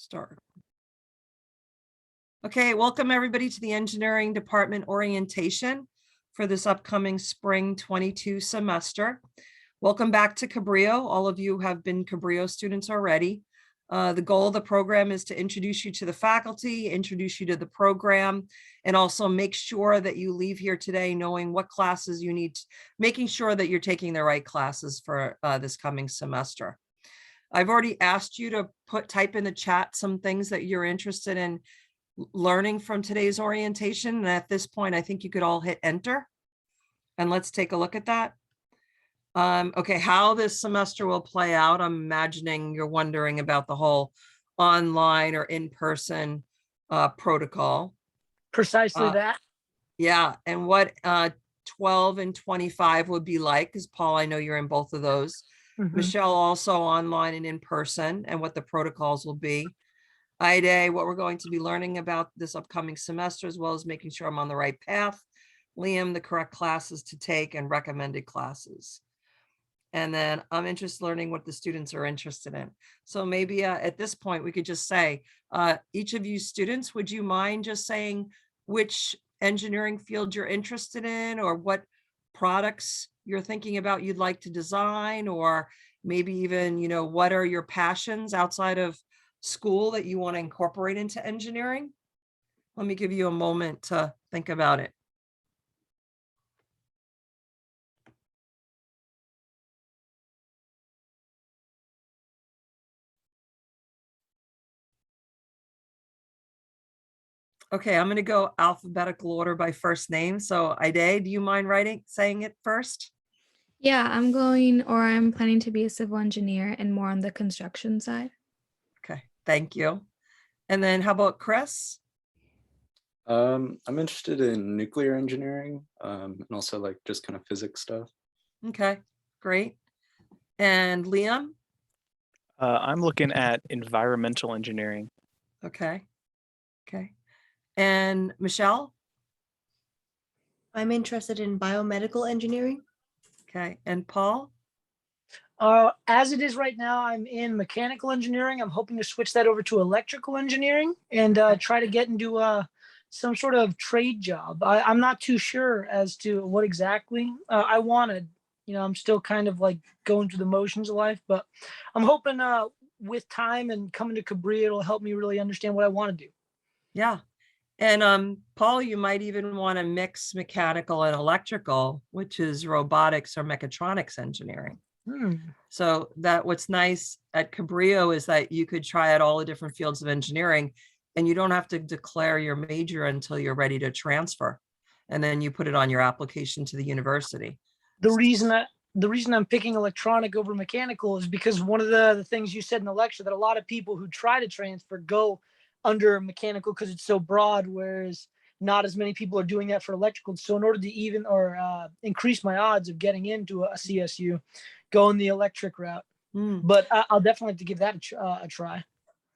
Start. Okay, welcome everybody to the engineering department orientation for this upcoming spring 22 semester. Welcome back to Cabrillo. All of you have been Cabrillo students already. The goal of the program is to introduce you to the faculty, introduce you to the program, and also make sure that you leave here today knowing what classes you need, making sure that you're taking the right classes for this coming semester. I've already asked you to type in the chat some things that you're interested in learning from today's orientation. And at this point, I think you could all hit enter. And let's take a look at that. Okay, how this semester will play out. I'm imagining you're wondering about the whole online or in-person protocol. Precisely that. Yeah, and what 12 and 25 would be like, because Paul, I know you're in both of those. Michelle also online and in person, and what the protocols will be. Ida, what we're going to be learning about this upcoming semester, as well as making sure I'm on the right path. Liam, the correct classes to take and recommended classes. And then I'm interested in learning what the students are interested in. So maybe at this point, we could just say, each of you students, would you mind just saying which engineering field you're interested in, or what products you're thinking about you'd like to design, or maybe even, you know, what are your passions outside of school that you want to incorporate into engineering? Let me give you a moment to think about it. Okay, I'm going to go alphabetical order by first name. So Ida, do you mind saying it first? Yeah, I'm planning to be a civil engineer and more on the construction side. Okay, thank you. And then how about Chris? I'm interested in nuclear engineering and also like just kind of physics stuff. Okay, great. And Liam? I'm looking at environmental engineering. Okay, okay. And Michelle? I'm interested in biomedical engineering. Okay, and Paul? As it is right now, I'm in mechanical engineering. I'm hoping to switch that over to electrical engineering and try to get into some sort of trade job. I'm not too sure as to what exactly I wanted. You know, I'm still kind of like going through the motions of life, but I'm hoping with time and coming to Cabrillo, it'll help me really understand what I want to do. Yeah. And Paul, you might even want to mix mechanical and electrical, which is robotics or mechatronics engineering. So that what's nice at Cabrillo is that you could try out all the different fields of engineering, and you don't have to declare your major until you're ready to transfer. And then you put it on your application to the university. The reason I'm picking electronic over mechanical is because one of the things you said in the lecture, that a lot of people who try to transfer go under mechanical because it's so broad, whereas not as many people are doing that for electrical. So in order to even increase my odds of getting into a CSU, go in the electric route. But I'll definitely have to give that a try.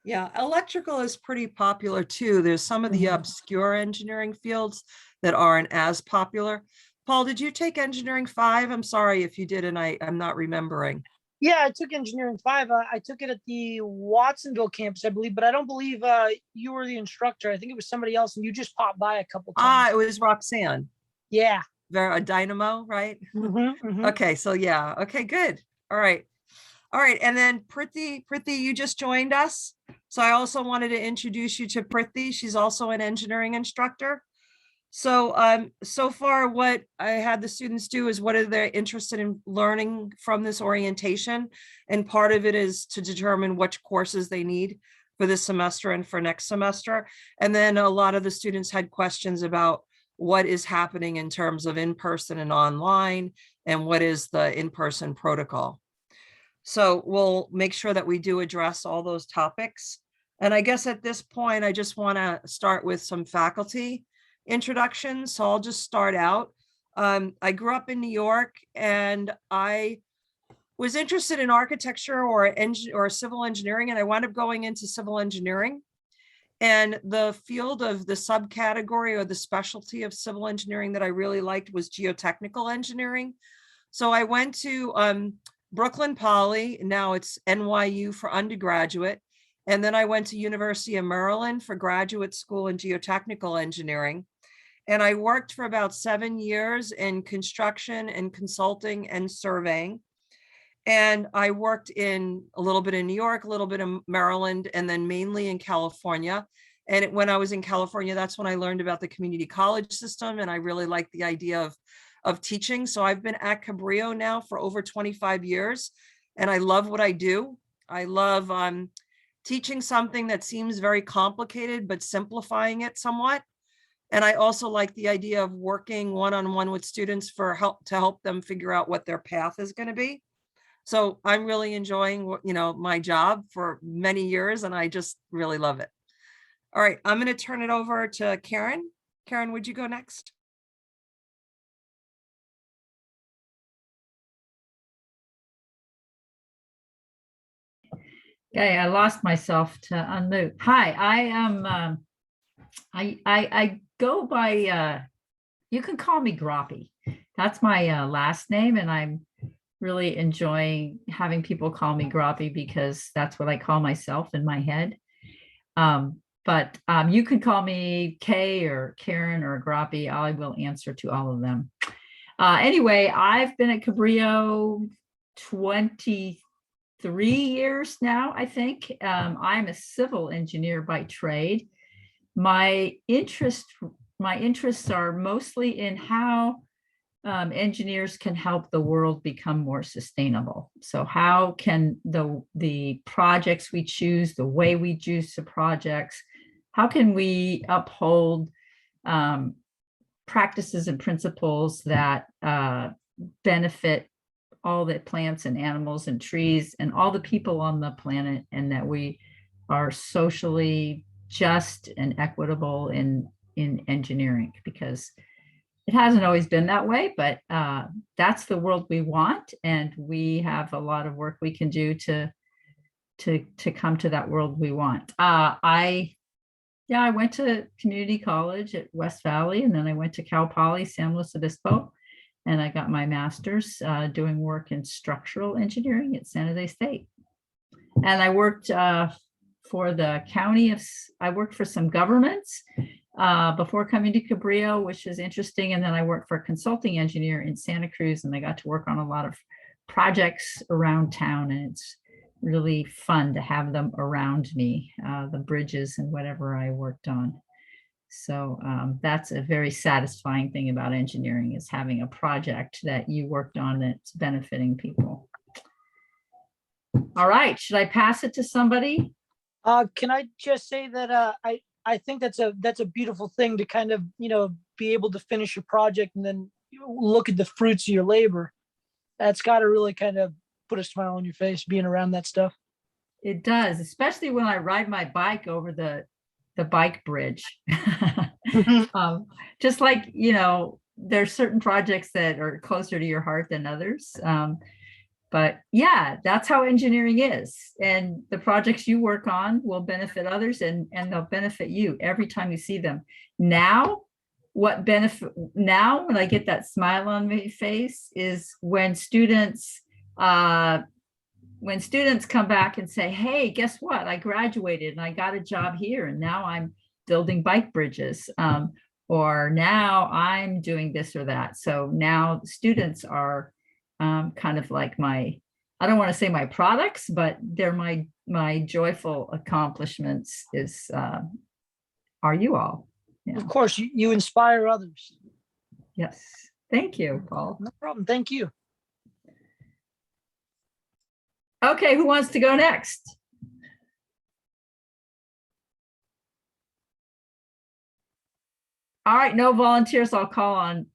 Yeah, electrical is pretty popular too. There's some of the obscure engineering fields that aren't as popular. Paul, did you take engineering 5? I'm sorry if you did, and I'm not remembering. Yeah, I took engineering 5. I took it at the Watsonville campus, I believe, but I don't believe you were the instructor. I think it was somebody else, and you just popped by a couple times. It was Roxanne. Yeah. A dynamo, right? Okay, so yeah. Okay, good. All right. All right, and then Priti, you just joined us. So I also wanted to introduce you to Priti. She's also an engineering instructor. So so far what I had the students do is what are they interested in learning from this orientation, and part of it is to determine which courses they need for this semester and for next semester. And then a lot of the students had questions about what is happening in terms of in-person and online, and what is the in-person protocol. So we'll make sure that we do address all those topics. And I guess at this point, I just want to start with some faculty introductions. So I'll just start out. I grew up in New York, and I was interested in architecture or civil engineering, and I wound up going into civil engineering. And the field of the subcategory or the specialty of civil engineering that I really liked was geotechnical engineering. So I went to Brooklyn Poly, now it's NYU for undergraduate, And then I went to University of Maryland for graduate school in geotechnical engineering. And I worked for about 7 years in construction and consulting and surveying. And I worked in a little bit in New York, a little bit in Maryland, and then mainly in California. And when I was in California, that's when I learned about the community college system. And I really liked the idea of teaching. So I've been at Cabrillo now for over 25 years. And I love what I do. I love teaching something that seems very complicated, but simplifying it somewhat. And I also like the idea of working one-on-one with students to help them figure out what their path is going to be. So I'm really enjoying, my job for many years, and I just really love it. All right, I'm going to turn it over to Karen. Karen, would you go next? Okay, I lost myself to unmute. Hi, I am. I go by. You can call me Groppy. That's my last name, and I'm really enjoying having people call me Groppy because that's what I call myself in my head. But you can call me Kay or Karen or Groppy. I will answer to all of them. Anyway, I've been at Cabrillo 23 years now, I think. I'm a civil engineer by trade. My interests are mostly in how engineers can help the world become more sustainable. So how can the projects we choose, the way we choose the projects, how can we uphold practices and principles that benefit all the plants and animals and trees and all the people on the planet, and that we are socially just and equitable in engineering, because it hasn't always been that way, but that's the world we want, and we have a lot of work we can do to come to that world we want. I went to community college at West Valley, and then I went to Cal Poly San Luis Obispo, and I got my master's doing work in structural engineering at San Jose State. And I worked for the county I worked for some governments before coming to Cabrillo, which is interesting. And then I worked for a consulting engineer in Santa Cruz, and I got to work on a lot of projects around town, and it's really fun to have them around me, the bridges and whatever I worked on. So that's a very satisfying thing about engineering, is having a project that you worked on that's benefiting people. All right, should I pass it to somebody? Can I just say that I think that's a beautiful thing to kind of, be able to finish your project and then look at the fruits of your labor. That's got to really kind of put a smile on your face being around that stuff. It does, especially when I ride my bike over the bike bridge. Just like, there's certain projects that are closer to your heart than others. But yeah, that's how engineering is. And the projects you work on will benefit others, and they'll benefit you every time you see them. Now, when I get that smile on my face is when students come back and say, hey, guess what? I graduated and I got a job here, and now I'm building bike bridges. Or now I'm doing this or that. So now students are kind of like I don't want to say my products, but they're my joyful accomplishments are you all. Yeah. Of course, you inspire others. Yes. Thank you, Paul. No problem. Thank you. Okay, who wants to go next? All right, no volunteers. I'll call on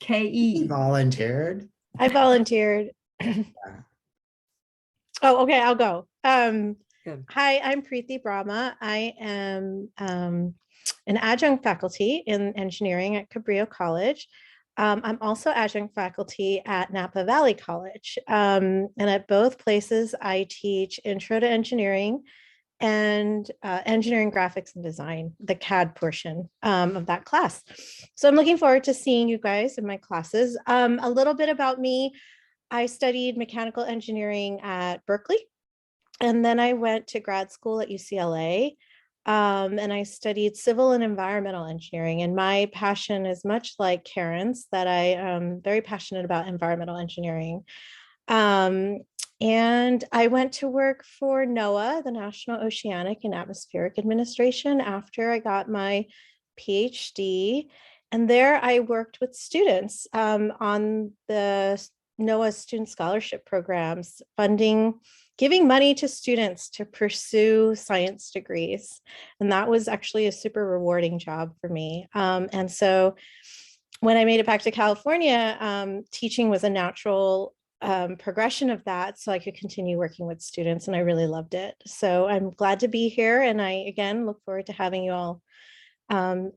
KE. Volunteered. I volunteered. Oh, okay, I'll go. Good. Hi, I'm Preeti Brahma. I am an adjunct faculty in engineering at Cabrillo College. I'm also adjunct faculty at Napa Valley College. And at both places, I teach Intro to Engineering and Engineering Graphics and Design, the CAD portion of that class. So I'm looking forward to seeing you guys in my classes. A little bit about me. I studied mechanical engineering at Berkeley. And then I went to grad school at UCLA, and I studied civil and environmental engineering. And my passion is much like Karen's, that I am very passionate about environmental engineering. And I went to work for NOAA, the National Oceanic and Atmospheric Administration, after I got my PhD. And there I worked with students on the NOAA student scholarship programs, giving money to students to pursue science degrees. And that was actually a super rewarding job for me. And so when I made it back to California, teaching was a natural progression of that, so I could continue working with students, and I really loved it. So I'm glad to be here, and I again look forward to having you all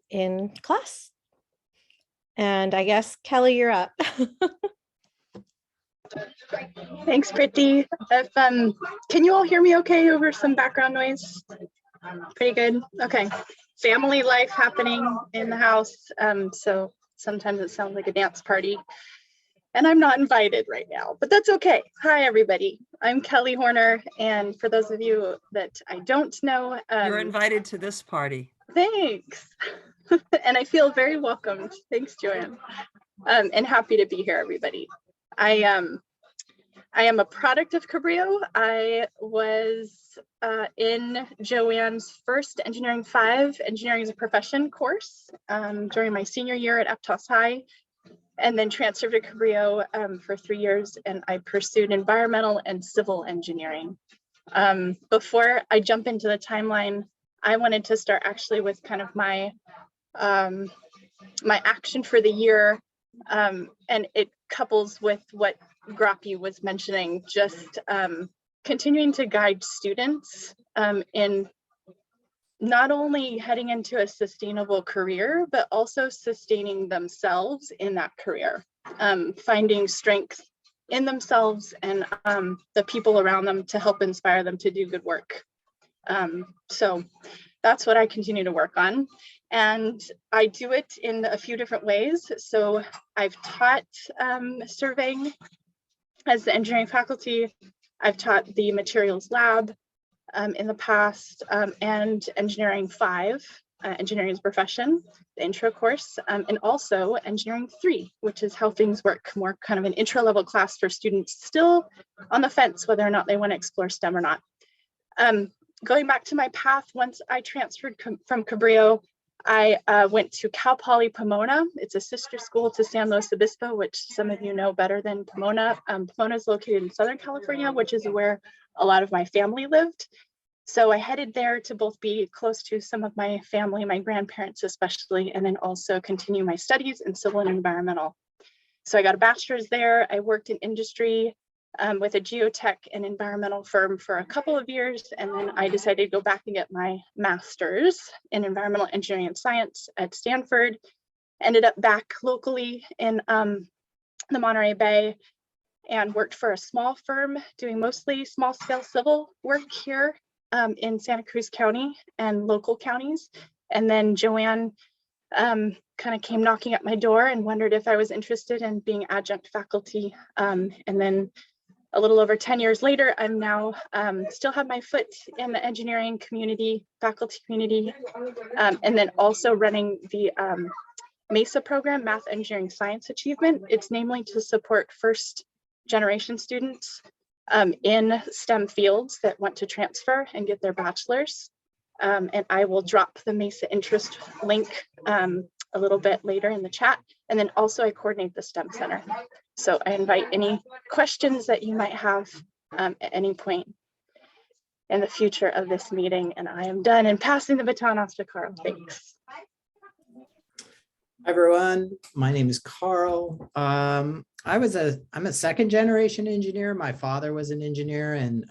in class. And I guess Kelly, you're up. Thanks, Priti. If can you all hear me okay over some background noise? Pretty good. Okay. Family life happening in the house, so sometimes it sounds like a dance party. And I'm not invited right now, but that's okay. Hi, everybody. I'm Kelly Horner. And for those of you that I don't know, You're invited to this party. thanks. And I feel very welcomed. Thanks, Joanne. And happy to be here, everybody. I am a product of Cabrillo. I was in Joanne's first Engineering 5, Engineering as a Profession course during my senior year at Aptos High, and then transferred to Cabrillo for 3 years, and I pursued environmental and civil engineering. Before I jump into the timeline, I wanted to start actually with kind of my my action for the year, and it couples with what Grappy was mentioning, just continuing to guide students in not only heading into a sustainable career, but also sustaining themselves in that career, finding strength in themselves and the people around them to help inspire them to do good work. So that's what I continue to work on. And I do it in a few different ways. So I've taught surveying as the engineering faculty. I've taught the materials lab in the past, and Engineering 5, Engineering as a Profession, the intro course, and also Engineering 3, which is how things work, more kind of an intro level class for students still on the fence whether or not they want to explore STEM or not. Going back to my path, once I transferred from Cabrillo, I went to Cal Poly Pomona. It's a sister school to San Luis Obispo, which some of you know better than Pomona. Pomona is located in Southern California, which is where a lot of my family lived. So I headed there to both be close to some of my family, my grandparents especially, and then also continue my studies in civil and environmental. So I got a bachelor's there. I worked in industry with a geotech and environmental firm for a couple of years. And then I decided to go back and get my master's in environmental engineering and science at Stanford. Ended up back locally in the Monterey Bay and worked for a small firm doing mostly small scale civil work here in Santa Cruz County and local counties. And then Joanne kind of came knocking at my door and wondered if I was interested in being adjunct faculty. And then a little over 10 years later, I'm now still have my foot in the engineering community, faculty community, and then also running the MESA program, Math, Engineering, Science Achievement. It's namely to support first generation students in STEM fields that want to transfer and get their bachelor's. And I will drop the MESA interest link a little bit later in the chat. And then also I coordinate the STEM Center. So I invite any questions that you might have at any point in the future of this meeting. And I am done and passing the baton off to Carl. Thanks. Hi everyone, my name is Carl. I'm a second generation engineer. My father was an engineer, and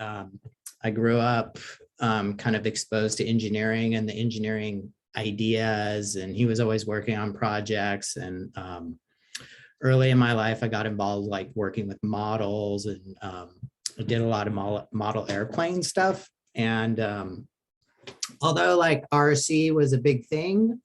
I grew up kind of exposed to engineering and the engineering ideas, and he was always working on projects. And early in my life, I got involved like working with models, and I did a lot of model airplane stuff. And although like RC was a big thing,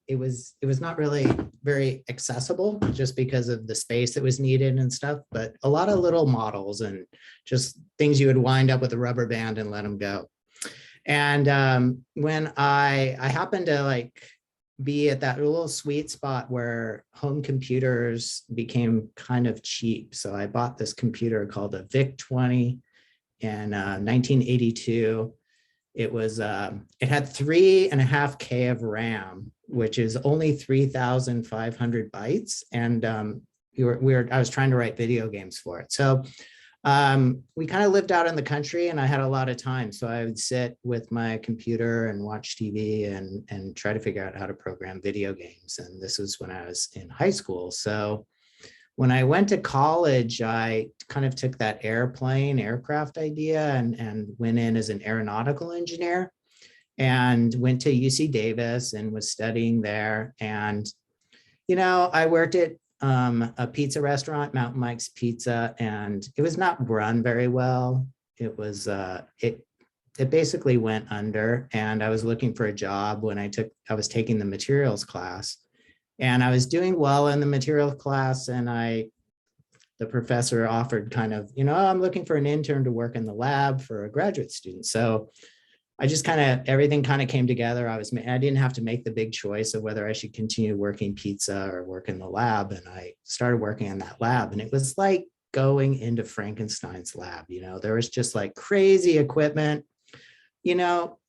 it was not really very accessible just because of the space that was needed and stuff, but a lot of little models and just things you would wind up with a rubber band and let them go. And when I happened to like be at that little sweet spot where home computers became kind of cheap. So I bought this computer called a VIC-20 in 1982. It was, it had 3.5K of RAM, which is only 3,500 bytes. And I was trying to write video games for it. So we kind of lived out in the country and I had a lot of time. So I would sit with my computer and watch TV and try to figure out how to program video games. And this was when I was in high school. So when I went to college, I kind of took that aircraft idea and went in as an aeronautical engineer and went to UC Davis and was studying there. And, you know, I worked at a pizza restaurant, Mountain Mike's Pizza, and it was not run very well. It was, it basically went under, and I was looking for a job when I was taking the materials class. And I was doing well in the materials class, and the professor offered kind of, you know, I'm looking for an intern to work in the lab for a graduate student. So I just everything kind of came together. I didn't have to make the big choice of whether I should continue working pizza or work in the lab. And I started working in that lab, and it was like going into Frankenstein's lab. You know, there was just like crazy equipment, you know,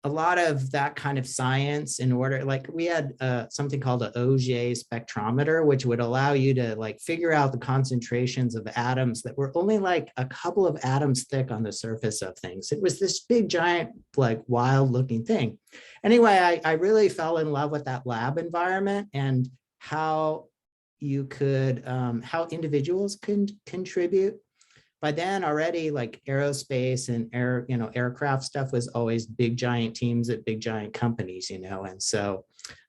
a lot of that kind of science in order, like we had something called an Auger spectrometer, which would allow you to like figure out the concentrations of atoms that were only like a couple of atoms thick on the surface of things. It was this big, giant, like wild looking thing. Anyway, I really fell in love with that lab environment and how you could, how individuals can contribute. By then already like aerospace and aircraft stuff was always big giant teams at big giant companies, you know. And so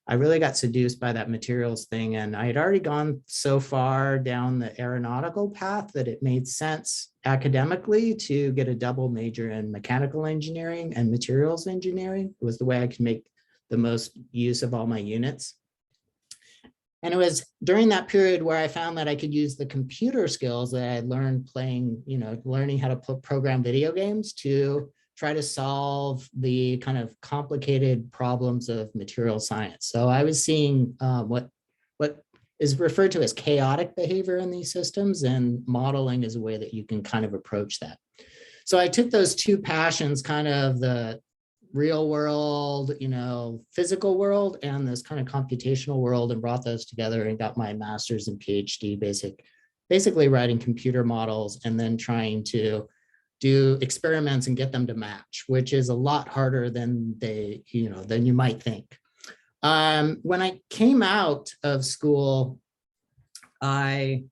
I really got seduced by that materials thing. And I had already gone so far down the aeronautical path that it made sense academically to get a double major in mechanical engineering and materials engineering. It was the way I could make the most use of all my units. And it was during that period where I found that I could use the computer skills that I had learned playing, you know, learning how to program video games to try to solve the kind of complicated problems of material science. So I was seeing what is referred to as chaotic behavior in these systems, and modeling is a way that you can kind of approach that. So I took those two passions, kind of the real world, you know, physical world and this kind of computational world, and brought those together and got my master's and PhD basically writing computer models and then trying to do experiments and get them to match, which is a lot harder than than you might think. When I came out of school, I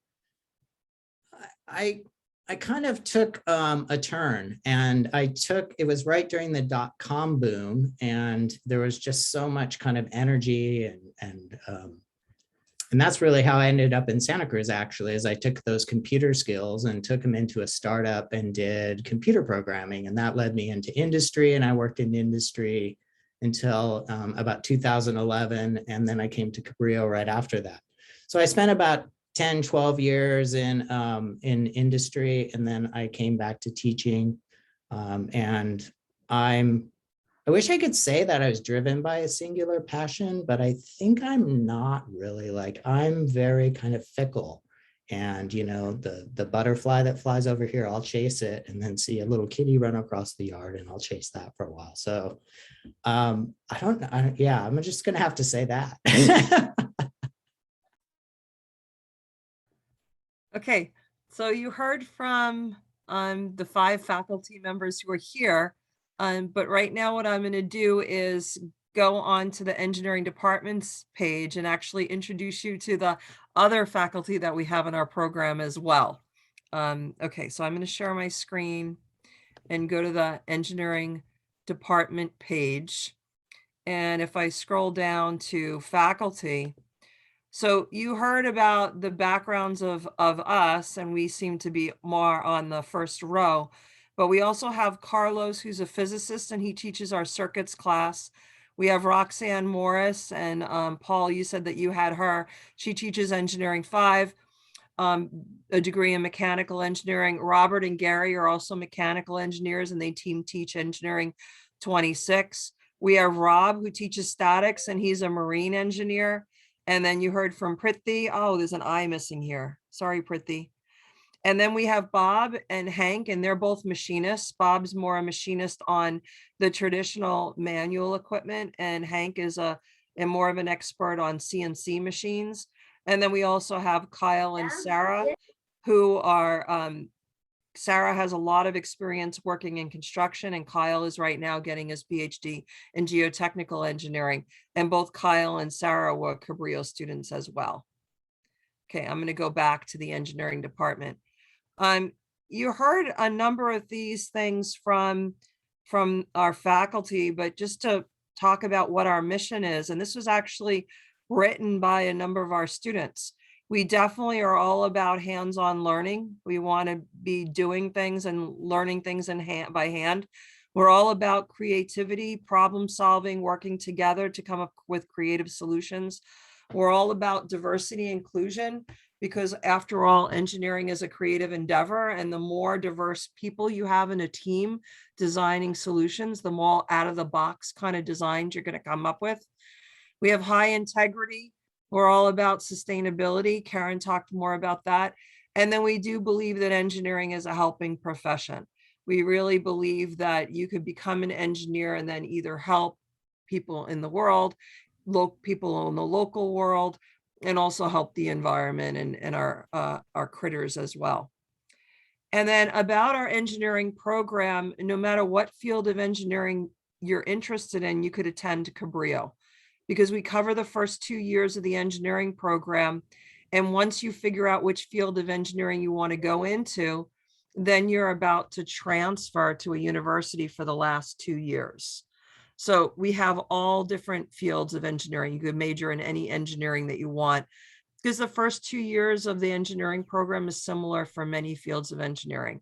kind of took a turn, and it was right during the .com boom, and there was just so much kind of energy and that's really how I ended up in Santa Cruz, actually, is I took those computer skills and took them into a startup and did computer programming, and that led me into industry, and I worked in industry until about 2011, and then I came to Cabrillo right after that. So I spent about 10, 12 years in industry, and then I came back to teaching. And I wish I could say that I was driven by a singular passion, but I think I'm not really. Like, I'm very kind of fickle. And, you know, the butterfly that flies over here, I'll chase it and then see a little kitty run across the yard and I'll chase that for a while. So I'm just going to have to say that. Okay, so you heard from the 5 faculty members who are here, but right now what I'm going to do is go on to the engineering department's page and actually introduce you to the other faculty that we have in our program as well. Okay, so I'm going to share my screen and go to the engineering department page. And if I scroll down to faculty, so you heard about the backgrounds of us, and we seem to be more on the first row, But we also have Carlos, who's a physicist, and he teaches our circuits class. We have Roxanne Morris, and Paul, you said that you had her. She teaches engineering 5, a degree in mechanical engineering. Robert and Gary are also mechanical engineers, and they teach engineering 26. We have Rob, who teaches statics, and he's a marine engineer. And then you heard from Prithvi. Oh, there's an I missing here. Sorry, Prithvi. And then we have Bob and Hank, and they're both machinists. Bob's more a machinist on the traditional manual equipment, and Hank is more of an expert on CNC machines. And then we also have Kyle and Sarah, who are, Sarah has a lot of experience working in construction, and Kyle is right now getting his PhD in geotechnical engineering. And both Kyle and Sarah were Cabrillo students as well. Okay, I'm going to go back to the engineering department. You heard a number of these things from our faculty, but just to talk about what our mission is, and this was actually written by a number of our students. We definitely are all about hands-on learning. We want to be doing things and learning things by hand. We're all about creativity, problem solving, working together to come up with creative solutions. We're all about diversity and inclusion, because after all, engineering is a creative endeavor, and the more diverse people you have in a team designing solutions, the more out of the box kind of designs you're going to come up with. We have high integrity. We're all about sustainability. Karen talked more about that. And then we do believe that engineering is a helping profession. We really believe that you could become an engineer and then either help people in the world, people in the local world, and also help the environment and our critters as well. And then about our engineering program, no matter what field of engineering you're interested in, you could attend Cabrillo, because we cover the first 2 years of the engineering program. And once you figure out which field of engineering you want to go into, then you're about to transfer to a university for the last 2 years. So we have all different fields of engineering. You could major in any engineering that you want, because the first 2 years of the engineering program is similar for many fields of engineering.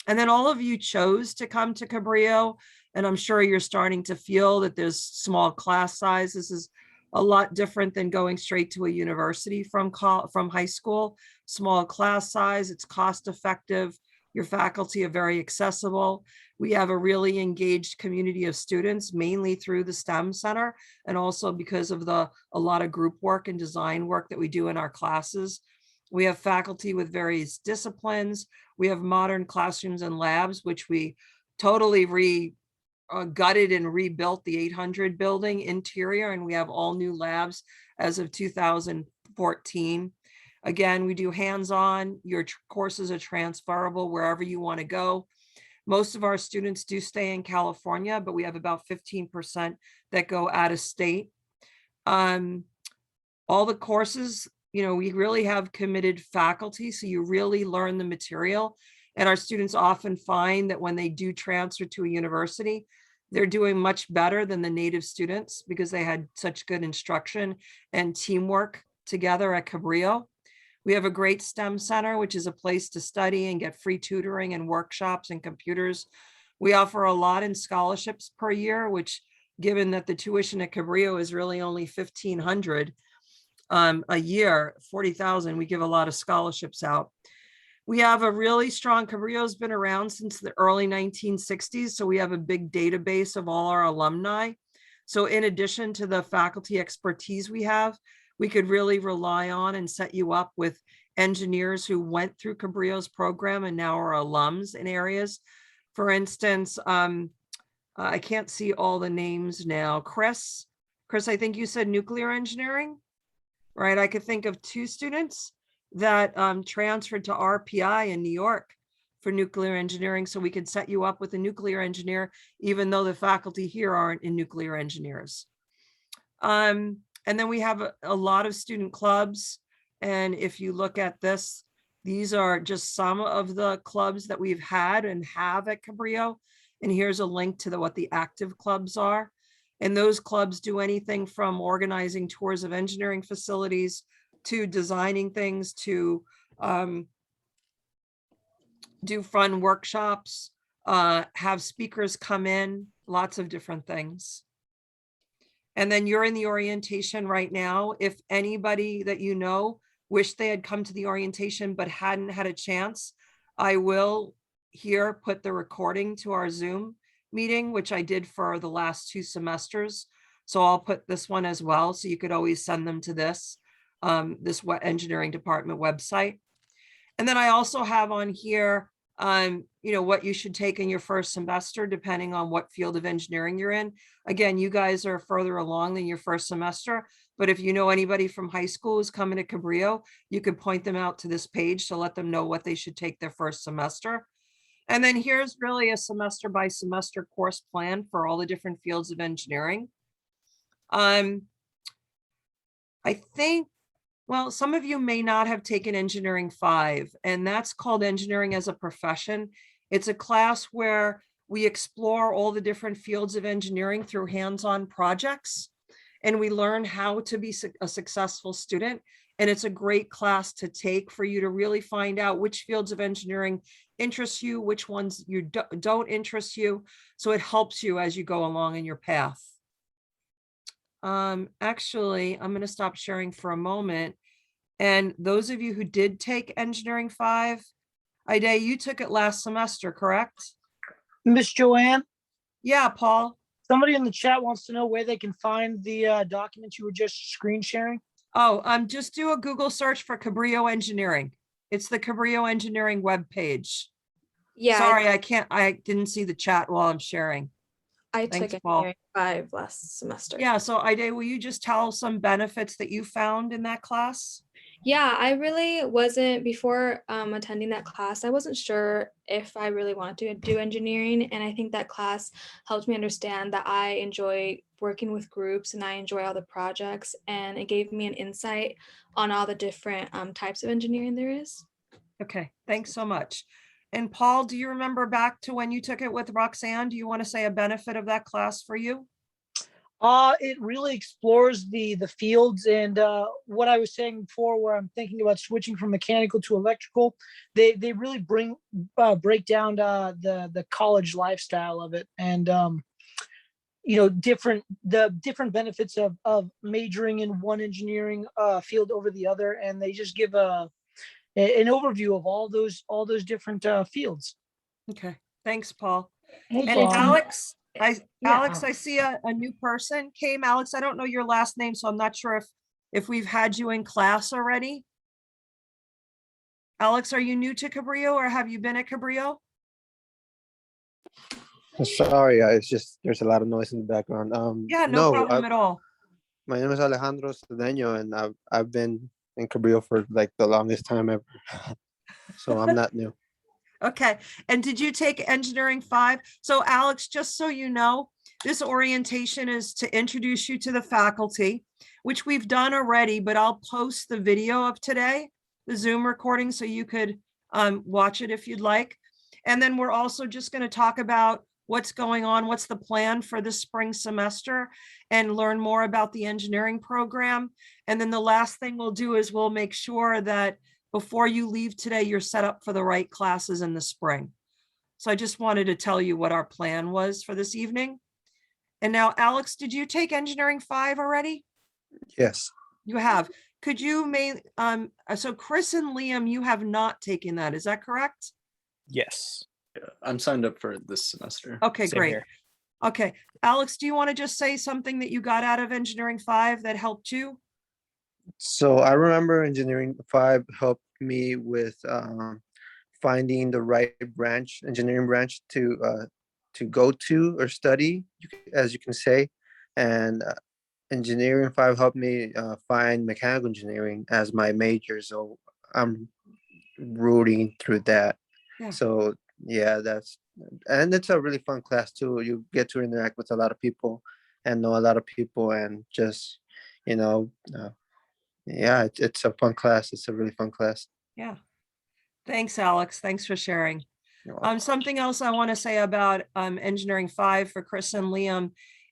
And then all of you chose to come to Cabrillo, and I'm sure you're starting to feel that there's small class size. This is a lot different than going straight to a university from high school. Small class size, it's cost effective. Your faculty are very accessible. We have a really engaged community of students, mainly through the STEM Center, and also because of a lot of group work and design work that we do in our classes. We have faculty with various disciplines. We have modern classrooms and labs, which we totally gutted and rebuilt the 800 building interior, and we have all new labs as of 2014. Again, we do hands-on. Your courses are transferable wherever you want to go. Most of our students do stay in California, but we have about 15% that go out of state. All the courses, we really have committed faculty, so you really learn the material. And our students often find that when they do transfer to a university, they're doing much better than the native students because they had such good instruction and teamwork together at Cabrillo. We have a great STEM center, which is a place to study and get free tutoring and workshops and computers. We offer a lot in scholarships per year, which, given that the tuition at Cabrillo is really only $1,500 a year, $40,000, we give a lot of scholarships out. We have a really strong, Cabrillo's been around since the early 1960s, so we have a big database of all our alumni. So in addition to the faculty expertise we have, we could really rely on and set you up with engineers who went through Cabrillo's program and now are alums in areas. For instance, I can't see all the names now. Chris, I think you said nuclear engineering, right? I could think of 2 students that transferred to RPI in New York for nuclear engineering, so we could set you up with a nuclear engineer, even though the faculty here aren't in nuclear engineers. And then we have a lot of student clubs. And if you look at this, these are just some of the clubs that we've had and have at Cabrillo. And here's a link to what the active clubs are. And those clubs do anything from organizing tours of engineering facilities to designing things, to do fun workshops. have speakers come in, lots of different things. And then you're in the orientation right now. If anybody that you know wish they had come to the orientation but hadn't had a chance, I will here put the recording to our Zoom meeting, which I did for the last 2 semesters. So I'll put this one as well. So you could always send them to this engineering department website. And then I also have on here, you know, what you should take in your first semester, depending on what field of engineering you're in. Again, you guys are further along than your first semester, but if you know anybody from high school who's coming to Cabrillo, you could point them out to this page to let them know what they should take their first semester. And then here's really a semester by semester course plan for all the different fields of engineering. I think, well, some of you may not have taken Engineering 5, and that's called Engineering as a Profession. It's a class where we explore all the different fields of engineering through hands-on projects, and we learn how to be a successful student. And it's a great class to take for you to really find out which fields of engineering interest you, which ones you don't interest you. So it helps you as you go along in your path. Actually, I'm going to stop sharing for a moment. And those of you who did take Engineering 5, Ida, you took it last semester, correct? Miss Joanne, Yeah, Paul. somebody in the chat wants to know where they can find the documents you were just screen sharing. Oh, just do a Google search for Cabrillo Engineering. It's the Cabrillo Engineering webpage. Yeah, Sorry, I didn't see the chat while I'm sharing. I Thanks, took Paul. Engineering 5 last semester. Yeah, so Ida, will you just tell some benefits that you found in that class? Yeah, I really wasn't, before attending that class, I wasn't sure if I really wanted to do engineering. And I think that class helped me understand that I enjoy working with groups and I enjoy all the projects. And it gave me an insight on all the different types of engineering there is. Okay, thanks so much. And Paul, do you remember back to when you took it with Roxanne? Do you want to say a benefit of that class for you? It really explores the fields, and what I was saying before, where I'm thinking about switching from mechanical to electrical, they really break down the college lifestyle of it, and you know, the different benefits of majoring in one engineering field over the other, and they just give an overview of all those different fields. Okay, thanks, Paul. Hey, And Paul. Alex, Yeah. Alex, I see a new person came. Alex, I don't know your last name, so I'm not sure if we've had you in class already. Alex, are you new to Cabrillo or have you been at Cabrillo? Sorry, it's just there's a lot of noise in the background. Yeah, no problem at all. My name is Alejandro Cedeño, and I've been in Cabrillo for like the longest time ever, so I'm not new. Okay, and did you take Engineering 5? So Alex, just so you know, this orientation is to introduce you to the faculty, which we've done already, but I'll post the video of today, the Zoom recording, so you could watch it if you'd like. And then we're also just going to talk about what's going on, what's the plan for the spring semester, and learn more about the engineering program. And then the last thing we'll do is we'll make sure that before you leave today, you're set up for the right classes in the spring. So I just wanted to tell you what our plan was for this evening. And now, Alex, did you take Engineering 5 already? Yes. You have. Could you so Chris and Liam, you have not taken that, is that correct? Yes. Yeah, I'm signed up for it this semester. Okay, Same great. here. Okay, Alex, do you want to just say something that you got out of Engineering 5 that helped you? So I remember Engineering 5 helped me with finding the right engineering branch to go to or study, as you can say, and Engineering 5 helped me find mechanical engineering as my major. So I'm rooting through that. Yeah. So yeah, and it's a really fun class too. You get to interact with a lot of people and know a lot of people, and just, you know, yeah, it's a fun class. It's a really fun class. Yeah. Thanks, Alex. Thanks for sharing. You're welcome. Something else I want to say about Engineering 5 for Chris and Liam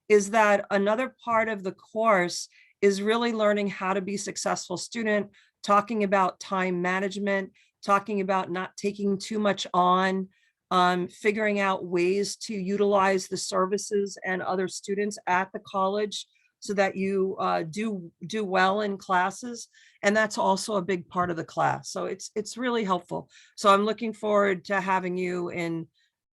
is that another part of the course is really learning how to be a successful student, talking about time management, talking about not taking too much on, figuring out ways to utilize the services and other students at the college so that you do well in classes. And that's also a big part of the class. So it's really helpful. So I'm looking forward to having you in,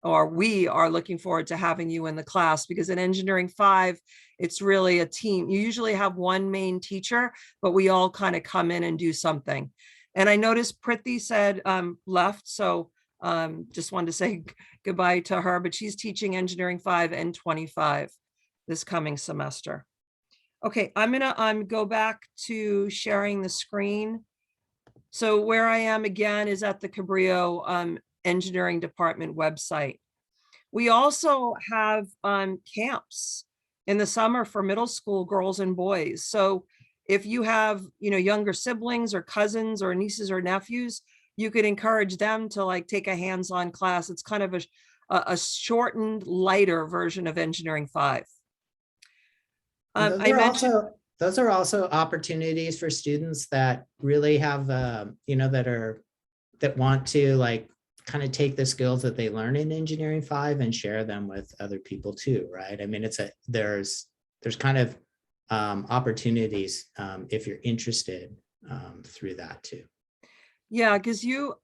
or we are looking forward to having you in the class, because in Engineering 5, it's really a team. You usually have one main teacher, but we all kind of come in and do something. And I noticed Priti said left, so just wanted to say goodbye to her, but she's teaching Engineering 5 and 25 this coming semester. Okay, I'm gonna go back to sharing the screen. So where I am again is at the Cabrillo Engineering Department website. We also have camps in the summer for middle school girls and boys. So if you have, younger siblings or cousins or nieces or nephews, you could encourage them to like take a hands-on class. It's kind of a shortened, lighter version of Engineering 5. Those are also opportunities for students that really have, that want to like kind of take the skills that they learn in Engineering 5 and share them with other people too, right? I mean, there's kind of opportunities if you're interested through that too. Yeah, because you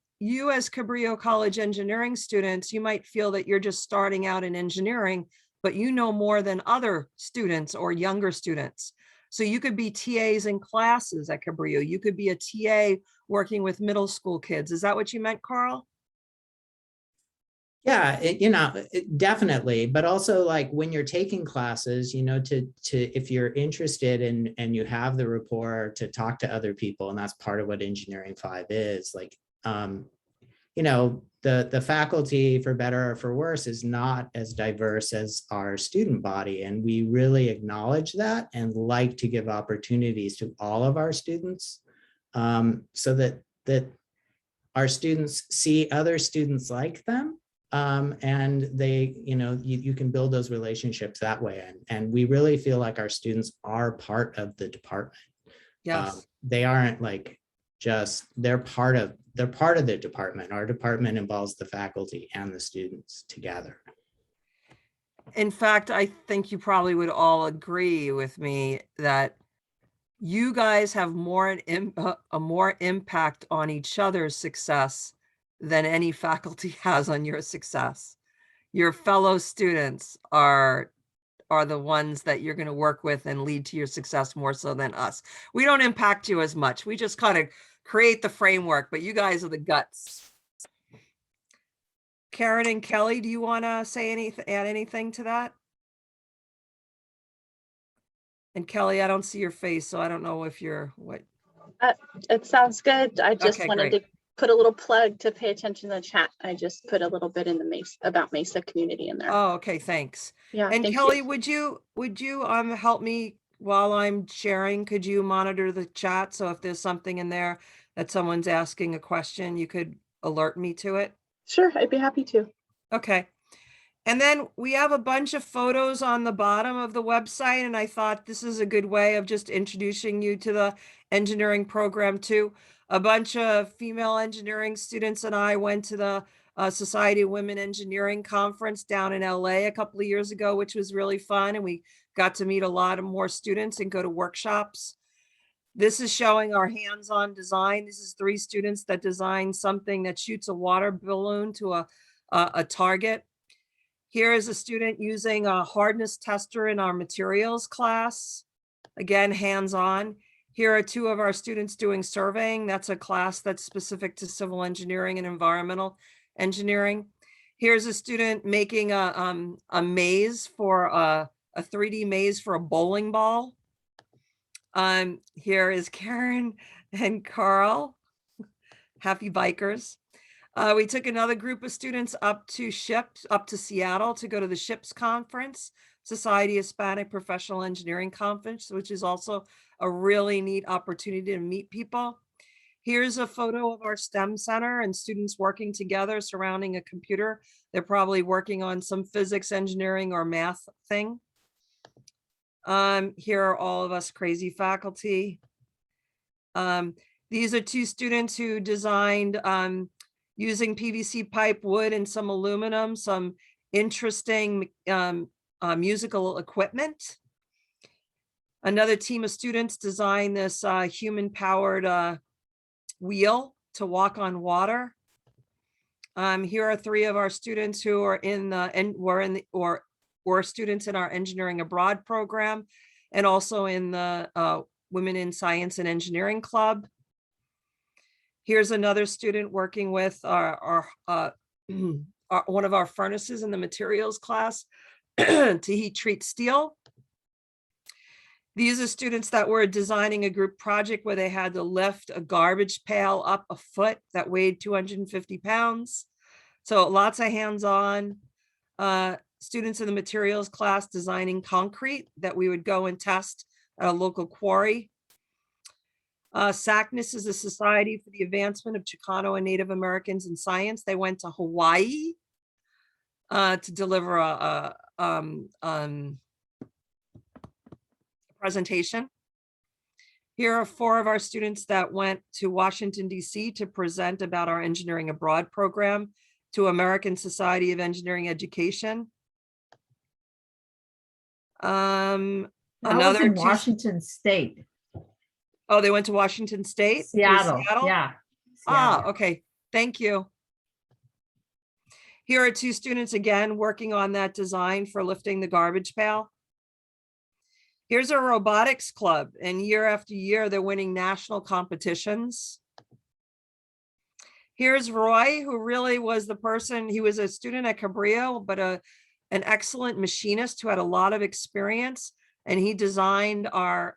as Cabrillo College engineering students, you might feel that you're just starting out in engineering, but you know more than other students or younger students. So you could be TAs in classes at Cabrillo. You could be a TA working with middle school kids. Is that what you meant, Carl? Yeah, definitely. But also like when you're taking classes, if you're interested and you have the rapport to talk to other people, and that's part of what Engineering 5 is, like, the faculty, for better or for worse, is not as diverse as our student body. And we really acknowledge that and like to give opportunities to all of our students so that our students see other students like them. And they, you can build those relationships that way. And we really feel like our students are part of the department. Yes. They aren't like they're part of the department. Our department involves the faculty and the students together. In fact, I think you probably would all agree with me that you guys have a more impact on each other's success than any faculty has on your success. Your fellow students are the ones that you're going to work with and lead to your success more so than us. We don't impact you as much. We just kind of create the framework, but you guys are the guts. Karen and Kelly, do you want to say add anything to that? And Kelly, I don't see your face, so I don't know if you're what. It sounds good. I just Okay, wanted great. to put a little plug to pay attention to the chat. I just put a little bit in the Mesa community in there. Oh, okay, thanks. Yeah, And thank Kelly, you. would you help me while I'm sharing? Could you monitor the chat? So if there's something in there that someone's asking a question, you could alert me to it. Sure, I'd be happy to. Okay. And then we have a bunch of photos on the bottom of the website, and I thought this is a good way of just introducing you to the engineering program too. A bunch of female engineering students and I went to the Society of Women Engineering Conference down in LA a couple of years ago, which was really fun. And we got to meet a lot of more students and go to workshops. This is showing our hands-on design. This is 3 students that designed something that shoots a water balloon to a target. Here is a student using a hardness tester in our materials class. Again, hands-on. Here are 2 of our students doing surveying. That's a class that's specific to civil engineering and environmental engineering. Here's a student making a maze for a 3D maze for a bowling ball. Here is Karen and Carl. Happy bikers. We took another group of students up to Seattle to go to the SHIPS conference, Society of Hispanic Professional Engineering Conference, which is also a really neat opportunity to meet people. Here's a photo of our STEM center and students working together surrounding a computer. They're probably working on some physics, engineering, or math thing. Here are all of us crazy faculty. These are 2 students who designed using PVC pipe, wood, and some aluminum, some interesting musical equipment. Another team of students designed this human-powered wheel to walk on water. Here are 3 of our students who are in the or students in our engineering abroad program, and also in the Women in Science and Engineering Club. Here's another student working with our one of our furnaces in the materials class to heat treat steel. These are students that were designing a group project where they had to lift a garbage pail up a foot that weighed 250 pounds. So lots of hands-on. Students in the materials class designing concrete that we would go and test at a local quarry. SACNAS is a Society for the Advancement of Chicano and Native Americans in Science. They went to Hawaii to deliver a presentation. Here are 4 of our students that went to Washington, D.C. to present about our engineering abroad program to American Society of Engineering Education. That was Another in Washington State. Oh, they went to Washington State? Seattle. Yeah. Ah, Seattle. okay. Thank you. Here are 2 students again working on that design for lifting the garbage pail. Here's a robotics club, and year after year, they're winning national competitions. Here's Roy, who really was the person, he was a student at Cabrillo, but an excellent machinist who had a lot of experience, and he designed our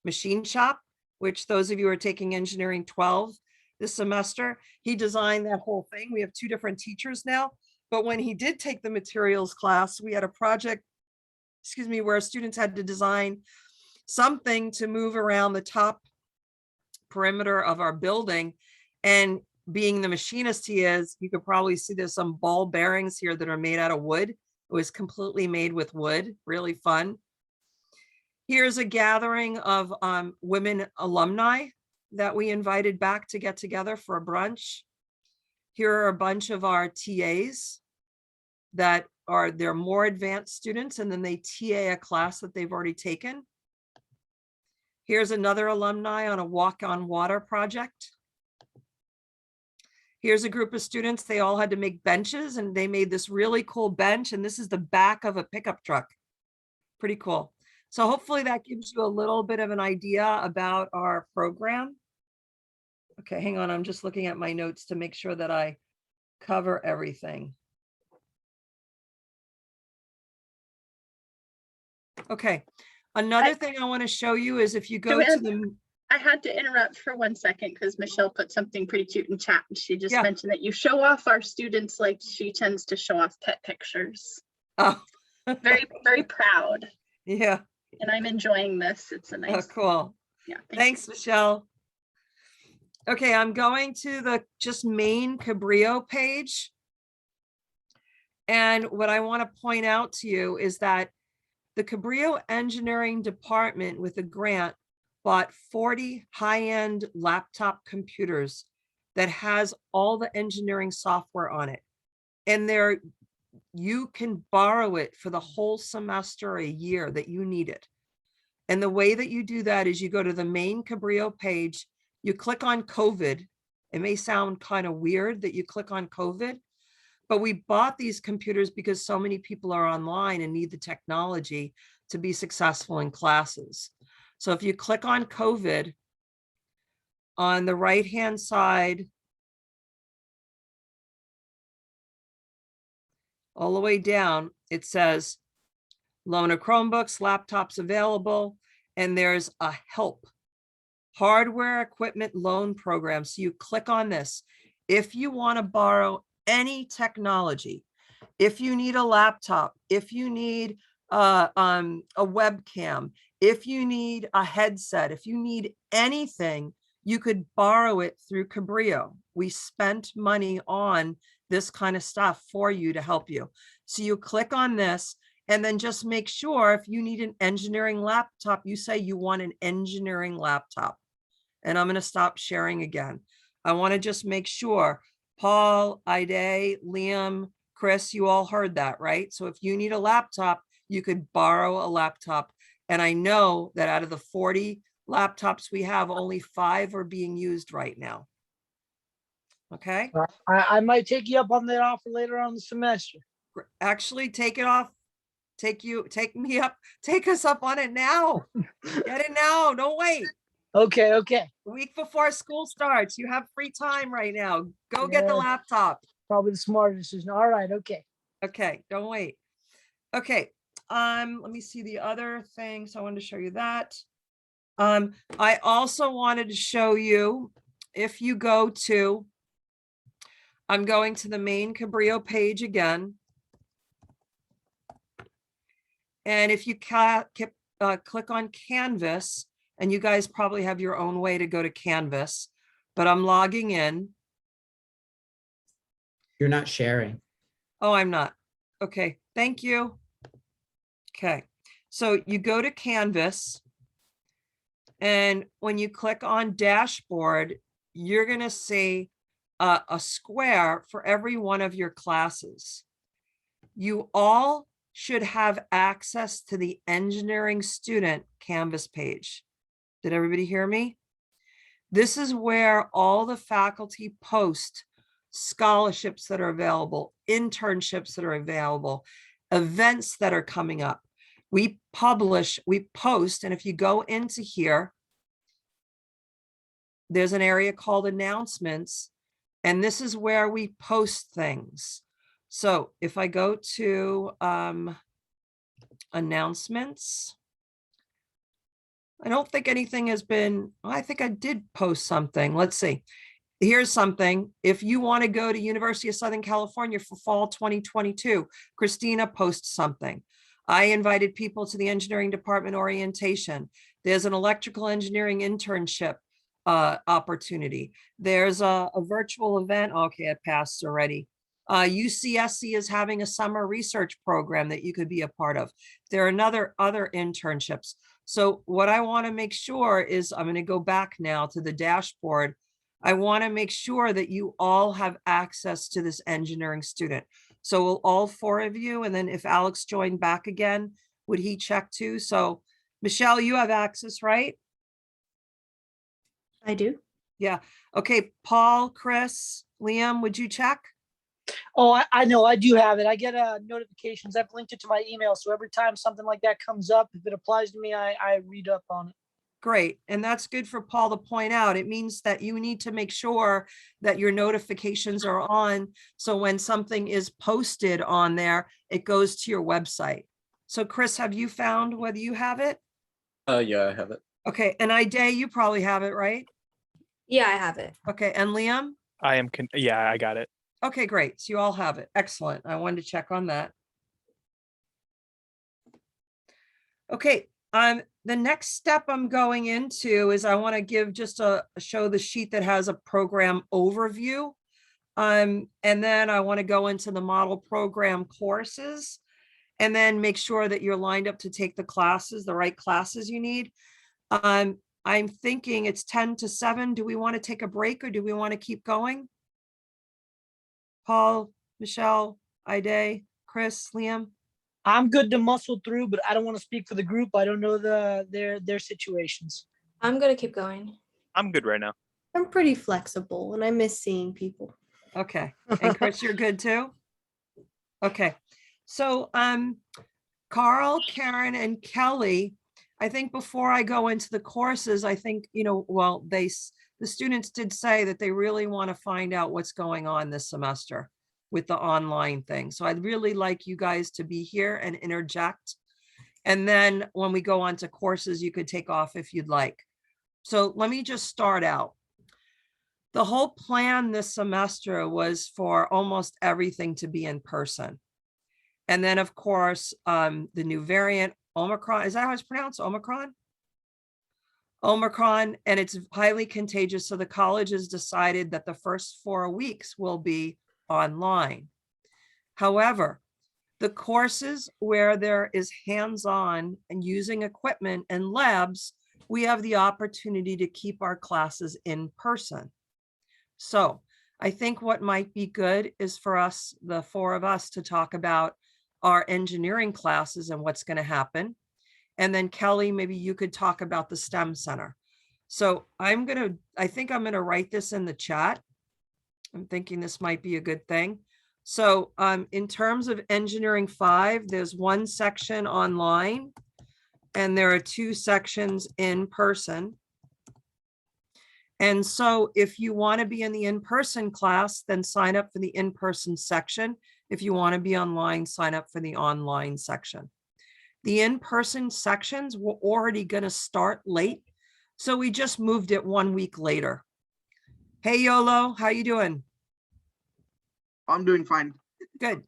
machine shop, which those of you who are taking Engineering 12 this semester, he designed that whole thing. We have 2 different teachers now, but when he did take the materials class, we had a project, excuse me, where students had to design something to move around the top perimeter of our building. And being the machinist he is, you could probably see there's some ball bearings here that are made out of wood. It was completely made with wood, really fun. Here's a gathering of women alumni that we invited back to get together for a brunch. Here are a bunch of our TAs that they're more advanced students, and then they TA a class that they've already taken. Here's another alumni on a walk on water project. Here's a group of students, they all had to make benches, and they made this really cool bench, and this is the back of a pickup truck. Pretty cool. So hopefully that gives you a little bit of an idea about our program. Okay, hang on, I'm just looking at my notes to make sure that I cover everything. Okay, another thing I want to show you is if you go to the... I had to interrupt for 1 second because Michelle put something pretty cute in chat. And she just mentioned that you show off our students like she tends to show off pet pictures. Oh. Very, very proud. Yeah. And I'm enjoying this. It's a nice. Oh, cool. Yeah. Thanks, Michelle. Okay, I'm going to the just main Cabrillo page. And what I want to point out to you is that the Cabrillo Engineering Department with a grant bought 40 high-end laptop computers that has all the engineering software on it. And you can borrow it for the whole semester, a year that you need it. And the way that you do that is you go to the main Cabrillo page, you click on COVID. It may sound kind of weird that you click on COVID, but we bought these computers because so many people are online and need the technology to be successful in classes. So if you click on COVID, on the right-hand side, all the way down, it says loan of Chromebooks, laptops available, and there's a help hardware equipment loan program. So you click on this. If you want to borrow any technology, if you need a laptop, if you need a webcam, if you need a headset, if you need anything, you could borrow it through Cabrillo. We spent money on this kind of stuff for you to help you. So you click on this and then just make sure if you need an engineering laptop, you say you want an engineering laptop. And I'm going to stop sharing again. I want to just make sure Paul, Ide, Liam, Chris, you all heard that, right? So if you need a laptop, you could borrow a laptop. And I know that out of the 40 laptops we have, only 5 are being used right now. Okay, I might take you up on that offer later on in the semester. actually take it off. Take me up, take us up on it now. Get it now, don't wait. Okay, okay. A week before school starts, you have free time right now. Go get the Yeah. laptop. Probably the smarter decision. All right, okay. Okay, don't wait. Okay, let me see the other thing. So I wanted to show you that. I also wanted to show you, if you go to, I'm going to the main Cabrillo page again. And if you click on Canvas, and you guys probably have your own way to go to Canvas, but I'm logging in. You're not sharing. Oh, I'm not. Okay, thank you. Okay, so you go to Canvas, and when you click on Dashboard, you're gonna see a square for every one of your classes. You all should have access to the engineering student Canvas page. Did everybody hear me? This is where all the faculty post scholarships that are available, internships that are available, events that are coming up. We post, and if you go into here, there's an area called announcements, and this is where we post things. So if I go to announcements, I don't think anything has been, I think I did post something. Let's see. Here's something. If you want to go to University of Southern California for fall 2022, Christina posts something. I invited people to the engineering department orientation. There's an electrical engineering internship opportunity. There's a virtual event. Okay, it passed already. UCSC is having a summer research program that you could be a part of. There are other internships. So what I want to make sure is, I'm going to go back now to the dashboard. I want to make sure that you all have access to this engineering student. So will all 4 of you, and then if Alex joined back again, would he check too? So Michelle, you have access, right? I do. Yeah. Okay, Paul, Chris, Liam, would you check? Oh, I know, I do have it. I get notifications. I've linked it to my email. So every time something like that comes up, if it applies to me, I read up on it. Great. And that's good for Paul to point out. It means that you need to make sure that your notifications are on. So when something is posted on there, it goes to your website. So Chris, have you found whether you have it? Yeah, I have it. Okay. And Ida, you probably have it, right? Yeah, I have it. Okay. And Liam? Yeah, I got it. Okay, great. So you all have it. Excellent. I wanted to check on that. Okay. The next step I'm going into is I want to give just show the sheet that has a program overview. And then I want to go into the model program courses and then make sure that you're lined up to take the classes, the right classes you need. I'm thinking it's 10 to 7. Do we want to take a break or do we want to keep going? Paul, Michelle, Ida, Chris, Liam? I'm good to muscle through, but I don't want to speak for the group. I don't know their situations. I'm gonna keep going. I'm good right now. I'm pretty flexible and I miss seeing people. Okay. And Chris, you're good too? Okay. So Carl, Karen, and Kelly, I think before I go into the courses, I think, well, the students did say that they really want to find out what's going on this semester with the online thing. So I'd really like you guys to be here and interject. And then when we go on to courses, you could take off if you'd like. So let me just start out. The whole plan this semester was for almost everything to be in person. And then of course, the new variant, Omicron, is that how it's pronounced? Omicron, and it's highly contagious. So the college has decided that the first 4 weeks will be online. However, the courses where there is hands-on and using equipment and labs, we have the opportunity to keep our classes in person. So I think what might be good is for us, the four of us, to talk about our engineering classes and what's going to happen. And then Kelly, maybe you could talk about the STEM Center. So I think I'm going to write this in the chat. I'm thinking this might be a good thing. So in terms of engineering 5, there's one section online and there are 2 sections in person. And so if you want to be in the in-person class, then sign up for the in-person section. If you want to be online, sign up for the online section. The in-person sections were already going to start late, so we just moved it 1 week later. Hey, Yolo, how you doing? I'm doing fine. Good.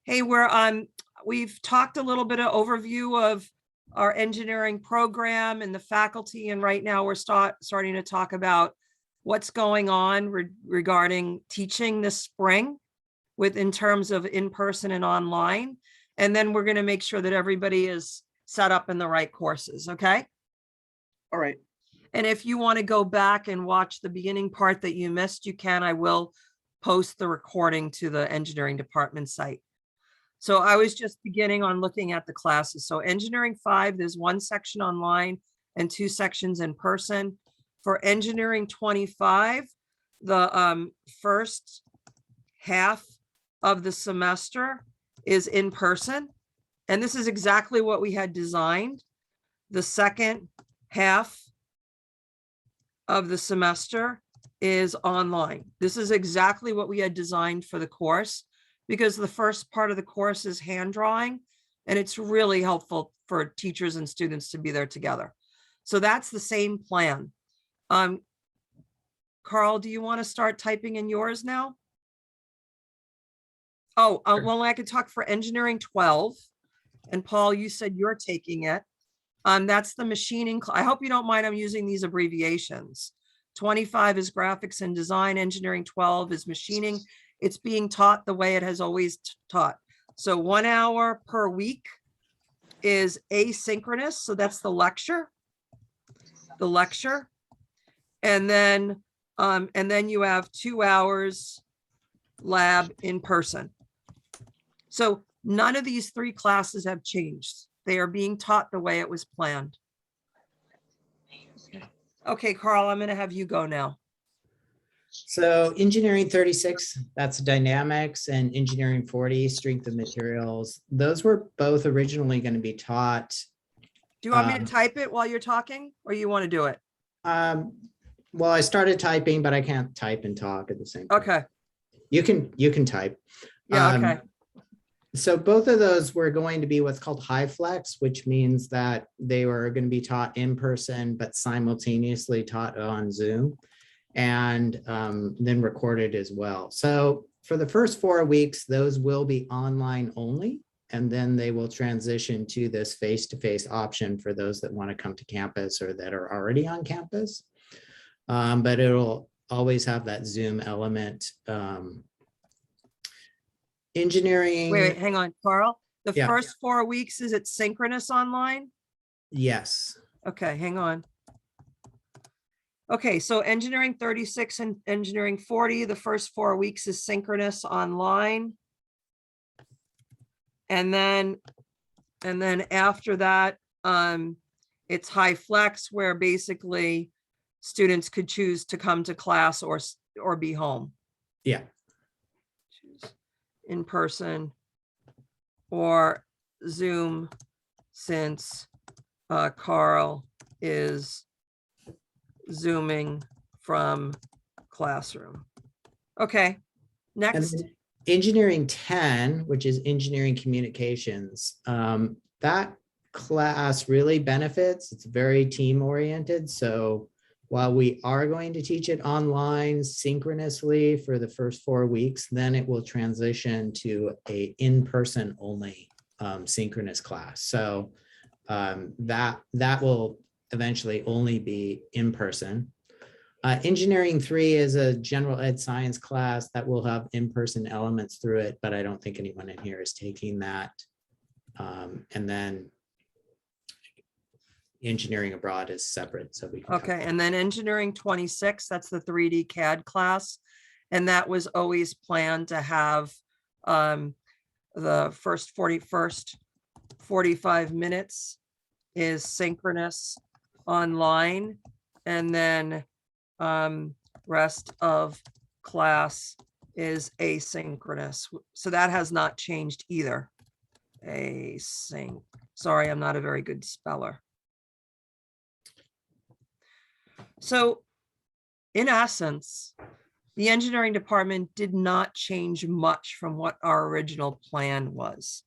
Hey, we've talked a little bit of overview of our engineering program and the faculty, and right now we're starting to talk about what's going on regarding teaching this spring in terms of in-person and online. And then we're going to make sure that everybody is set up in the right courses. Okay. All right. And if you want to go back and watch the beginning part that you missed, you can. I will post the recording to the engineering department site. So I was just beginning on looking at the classes. So engineering 5, there's 1 section online and 2 sections in person. For engineering 25, the first half of the semester is in person. And this is exactly what we had designed. The second half of the semester is online. This is exactly what we had designed for the course, because the first part of the course is hand drawing, and it's really helpful for teachers and students to be there together. So that's the same plan. Carl, do you want to start typing in yours now? Oh, well, I could talk for engineering 12. And Paul, you said you're taking it. That's the machining. I hope you don't mind I'm using these abbreviations. 25 is graphics and design. Engineering 12 is machining. It's being taught the way it has always taught. So 1 hour per week is asynchronous. So that's the lecture. And then you have 2 hours lab in person. So none of these 3 classes have changed. They are being taught the way it was planned. Okay, Carl, I'm going to have you go now. So engineering 36, that's dynamics, and engineering 40, strength of materials. Those were both originally going to be taught. Do you want me to type it while you're talking, or you want to do it? Well, I started typing, but I can't type and talk at the same time. Okay. You can type. Yeah, okay. So both of those were going to be what's called high flex, which means that they were going to be taught in person, but simultaneously taught on Zoom, and then recorded as well. So for the first 4 weeks, those will be online only, and then they will transition to this face-to-face option for those that want to come to campus or that are already on campus. But it'll always have that Zoom element. Engineering. Wait, hang on, Carl. The Yeah. first 4 weeks, is it synchronous online? Yes. Okay, hang on. Okay, so engineering 36 and engineering 40, the first 4 weeks is synchronous online. And then after that, it's high flex, where basically students could choose to come to class or be home. Yeah. Choose in person or Zoom, since Carl is Zooming from classroom. Okay, next. And engineering 10, which is engineering communications, that class really benefits. It's very team oriented. So while we are going to teach it online synchronously for the first 4 weeks, then it will transition to a in-person only synchronous class. So that will eventually only be in person. Engineering 3 is a general ed science class that will have in-person elements through it, but I don't think anyone in here is taking that. And then engineering abroad is separate, so we can Okay, and then engineering 26, that's the 3D CAD class. And that was always planned to have the first 45 minutes is synchronous online, and then rest of class is asynchronous. So that has not changed either. Async. Sorry, I'm not a very good speller. So in essence, the engineering department did not change much from what our original plan was.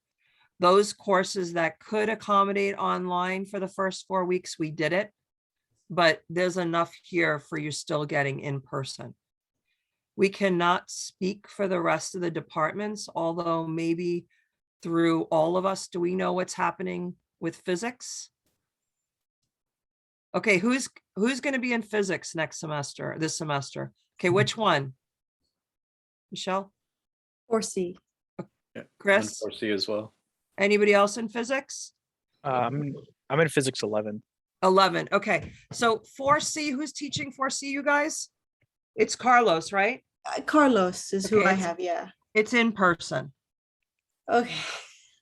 Those courses that could accommodate online for the first 4 weeks, we did it, but there's enough here for you still getting in person. We cannot speak for the rest of the departments, although maybe through all of us, do we know what's happening with physics? Okay, who's going to be in physics next semester, this semester? Okay, which one? Michelle? 4C. Yeah, Chris? 4C as well. Anybody else in physics? I'm in physics 11. 11. Okay, so 4C, who's teaching 4C, you guys? It's Carlos, right? Carlos is who Okay, I it's- have. Yeah. It's in person, Okay.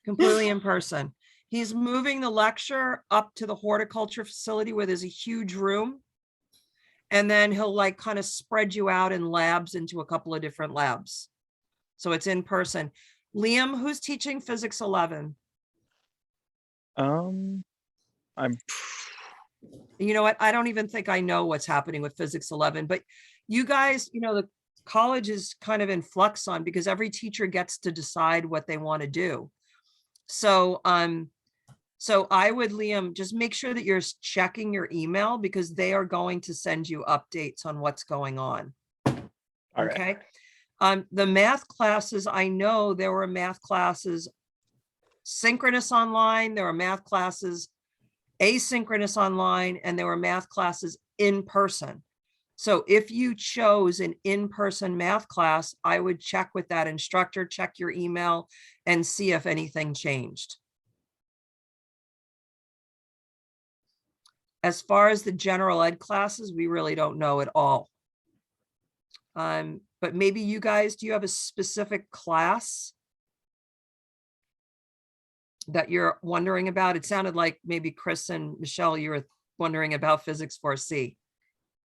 completely in person. He's moving the lecture up to the horticulture facility where there's a huge room. And then he'll like kind of spread you out in labs into a couple of different labs. So it's in person. Liam, who's teaching physics 11? I'm You know what? I don't even think I know what's happening with physics 11, but you guys, you know, the college is kind of in flux on because every teacher gets to decide what they want to do. So, so I would, Liam, just make sure that you're checking your email because they are going to send you updates on what's going on. all right. Okay. The math classes, I know there were math classes synchronous online, there were math classes asynchronous online, and there were math classes in person. So if you chose an in-person math class, I would check with that instructor, check your email, and see if anything changed. As far as the general ed classes, we really don't know at all. But maybe you guys, do you have a specific class that you're wondering about? It sounded like maybe Chris and Michelle, you were wondering about physics 4C.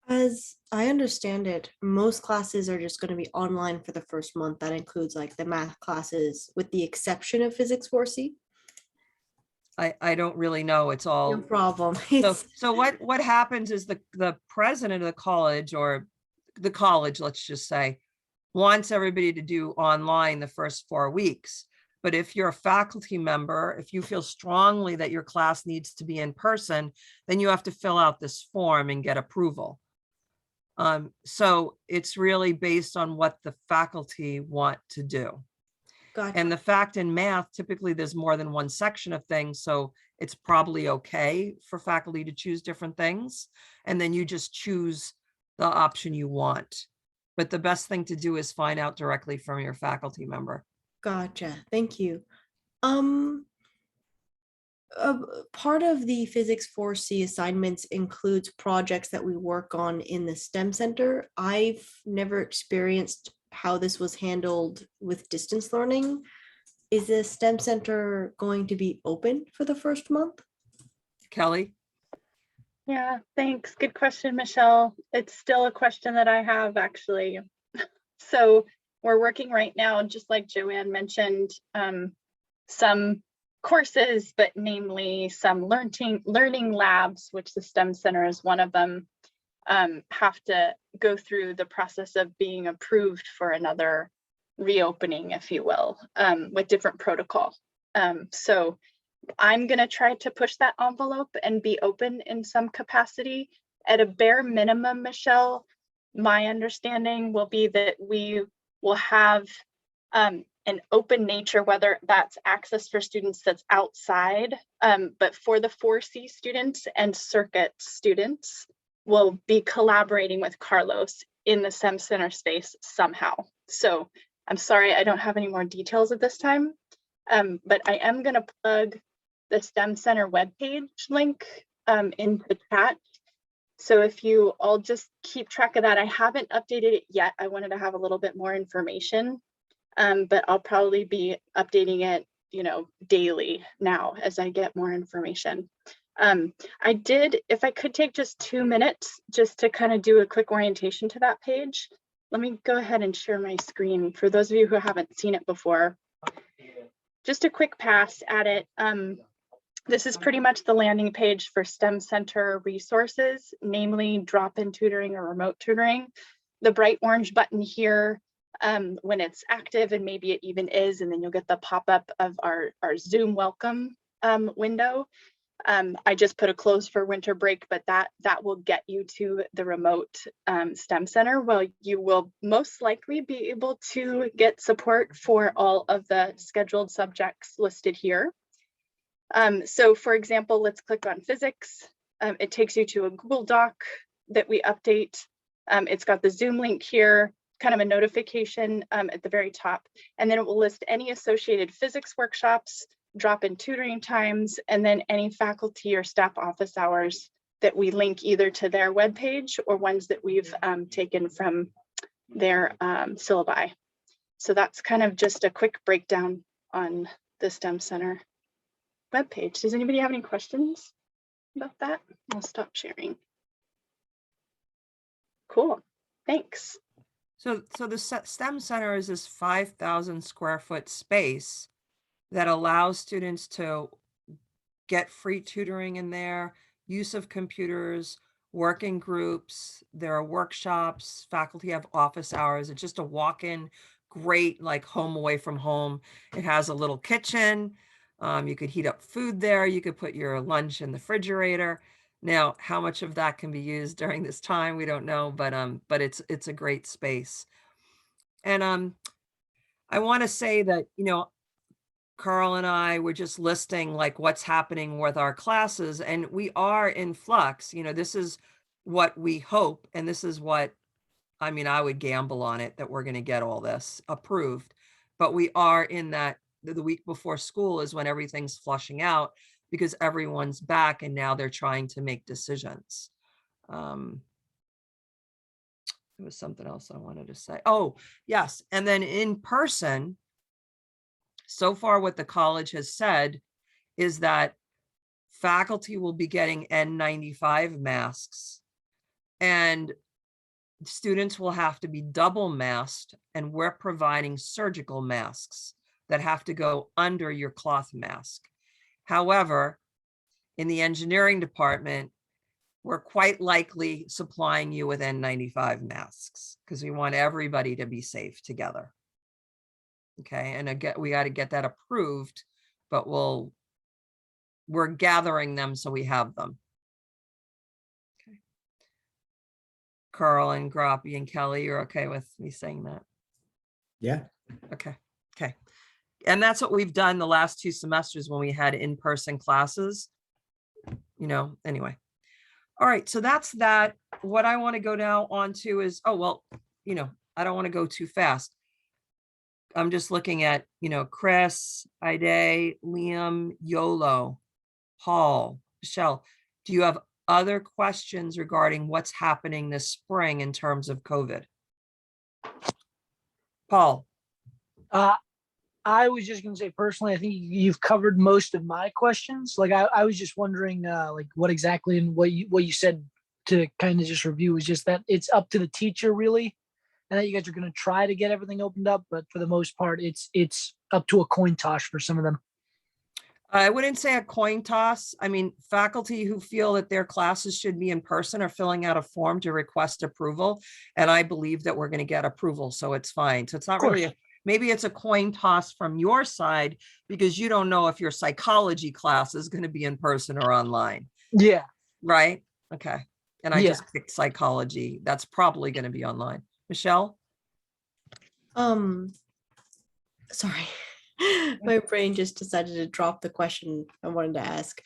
As I understand it, most classes are just going to be online for the first month. That includes like the math classes, with the exception of physics 4C. I don't really know. It's all. No problem. So what happens is the president of the college, or the college, let's just say, wants everybody to do online the first 4 weeks. But if you're a faculty member, if you feel strongly that your class needs to be in person, then you have to fill out this form and get approval. So it's really based on what the faculty want to do. Gotcha. And the fact in math, typically there's more than one section of things. So it's probably okay for faculty to choose different things. And then you just choose the option you want. But the best thing to do is find out directly from your faculty member. Gotcha. Thank you. Part of the physics 4C assignments includes projects that we work on in the STEM center. I've never experienced how this was handled with distance learning. Is the STEM center going to be open for the first month? Kelly? Yeah, thanks. Good question, Michelle. It's still a question that I have, actually. So we're working right now, just like Joanne mentioned, some courses, but namely some learning labs, which the STEM Center is one of them, have to go through the process of being approved for another reopening, if you will, with different protocol. So I'm going to try to push that envelope and be open in some capacity. At a bare minimum, Michelle, my understanding will be that we will have an open nature, whether that's access for students that's outside, but for the 4C students and circuit students, we'll be collaborating with Carlos in the STEM Center space somehow. So I'm sorry, I don't have any more details at this time, but I am going to plug the STEM Center webpage link into the chat. So if you all just keep track of that, I haven't updated it yet. I wanted to have a little bit more information, but I'll probably be updating it, daily now as I get more information. I did, if I could take just 2 minutes just to kind of do a quick orientation to that page. Let me go ahead and share my screen for those of you who haven't seen it before. Just a quick pass at it. This is pretty much the landing page for STEM Center resources, namely drop-in tutoring or remote tutoring. The bright orange button here, when it's active, and maybe it even is, and then you'll get the pop-up of our Zoom welcome window. I just put a close for winter break, but that will get you to the remote STEM Center. Well, you will most likely be able to get support for all of the scheduled subjects listed here. So for example, let's click on physics. It takes you to a Google Doc that we update. It's got the Zoom link here, kind of a notification at the very top, and then it will list any associated physics workshops, drop-in tutoring times, and then any faculty or staff office hours that we link either to their webpage or ones that we've taken from their syllabi. So that's kind of just a quick breakdown on the STEM Center webpage. Does anybody have any questions about that? I'll stop sharing. Cool, thanks. So the STEM Center is this 5,000 square foot space that allows students to get free tutoring in there, use of computers, work in groups. There are workshops, faculty have office hours. It's just a walk-in, great, like home away from home. It has a little kitchen. You could heat up food there. You could put your lunch in the refrigerator. Now, how much of that can be used during this time, we don't know, but it's a great space. And I want to say that, Carl and I were just listing like what's happening with our classes, and we are in flux. This is what we hope, and this is what, I would gamble on it that we're going to get all this approved, but we are in that the week before school is when everything's flushing out because everyone's back and now they're trying to make decisions. There was something else I wanted to say. Oh, yes. And then in person, so far what the college has said is that faculty will be getting N95 masks and students will have to be double masked, and we're providing surgical masks that have to go under your cloth mask. However, in the engineering department, we're quite likely supplying you with N95 masks because we want everybody to be safe together. Okay, and again, we got to get that approved, but we're gathering them so we have them. Okay. Carl and Groppy and Kelly, you're okay with me saying that? Yeah. Okay. Okay. And that's what we've done the last 2 semesters when we had in-person classes, anyway. All right, so that's that. What I want to go now on to is, I don't want to go too fast. I'm just looking at, Chris, Ide, Liam, Yolo, Paul, Michelle. Do you have other questions regarding what's happening this spring in terms of COVID? Paul. I was just going to say personally, I think you've covered most of my questions. Like I was just wondering, like what exactly, and what you said to kind of just review is just that it's up to the teacher really, and that you guys are going to try to get everything opened up, but for the most part, it's up to a coin toss for some of them. I wouldn't say a coin toss. Faculty who feel that their classes should be in person are filling out a form to request approval, and I believe that we're going to get approval, so it's fine. So it's not really maybe it's a coin toss from your side because you don't know if your psychology class is going to be in person or online. Yeah. Right. Okay. And I just picked psychology. That's probably going to be online. Michelle? Sorry. My brain just decided to drop the question I wanted to ask.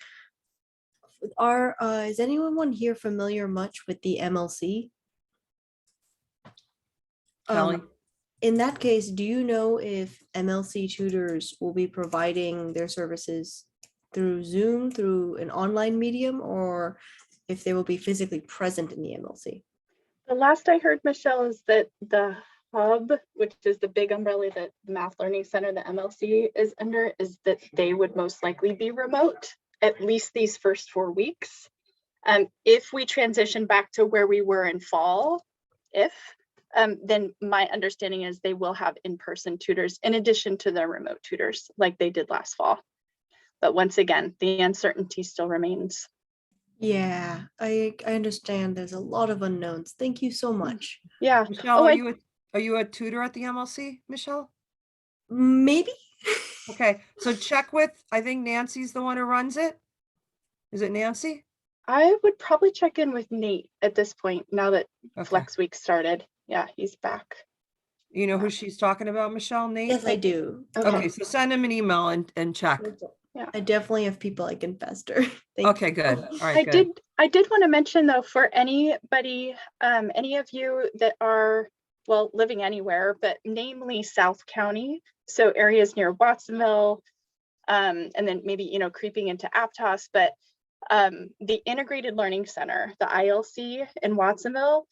Is anyone here familiar much with the MLC? Kelly? In that case, do you know if MLC tutors will be providing their services through Zoom, through an online medium, or if they will be physically present in the MLC. The last I heard, Michelle, is that the hub, which is the big umbrella that the Math Learning Center, the MLC, is under, is that they would most likely be remote, at least these first 4 weeks. If we transition back to where we were in fall, then my understanding is they will have in-person tutors in addition to their remote tutors like they did last fall. But once again, the uncertainty still remains. Yeah, I understand. There's a lot of unknowns. Thank you so much. Yeah. Michelle, Oh, are you a tutor at the MLC, Michelle? Maybe. Okay, so check with, I think Nancy's the one who runs it. Is it Nancy? I would probably check in with Nate at this point now that Okay. Flex Week started. Yeah, he's back. You know who she's talking about, Michelle? Nate? Yes, I do. Okay, so send him an email and check. Yeah, I definitely have people I can pester. Thank Okay, you. good. All right, good. I did want to mention though, for anybody, any of you that are, well, living anywhere, but namely South County, so areas near Watsonville, and then maybe, you know, creeping into Aptos, but the Integrated Learning Center, the ILC in Watsonville,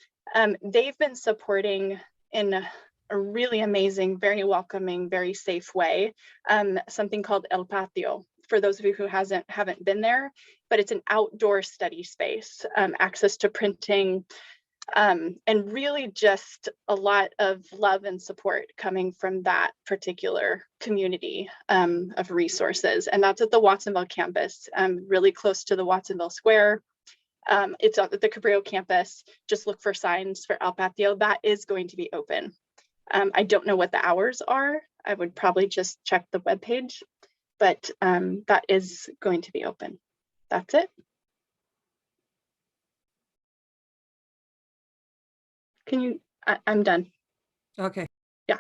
they've been supporting in a really amazing, very welcoming, very safe way, something called El Patio. For those of you who haven't been there, but it's an outdoor study space, access to printing, and really just a lot of love and support coming from that particular community of resources. And that's at the Watsonville campus, really close to the Watsonville Square. It's at the Cabrillo campus. Just look for signs for El Patio. That is going to be open. I don't know what the hours are. I would probably just check the webpage, but that is going to be open. That's it. Can you, I'm done. Okay. Yeah.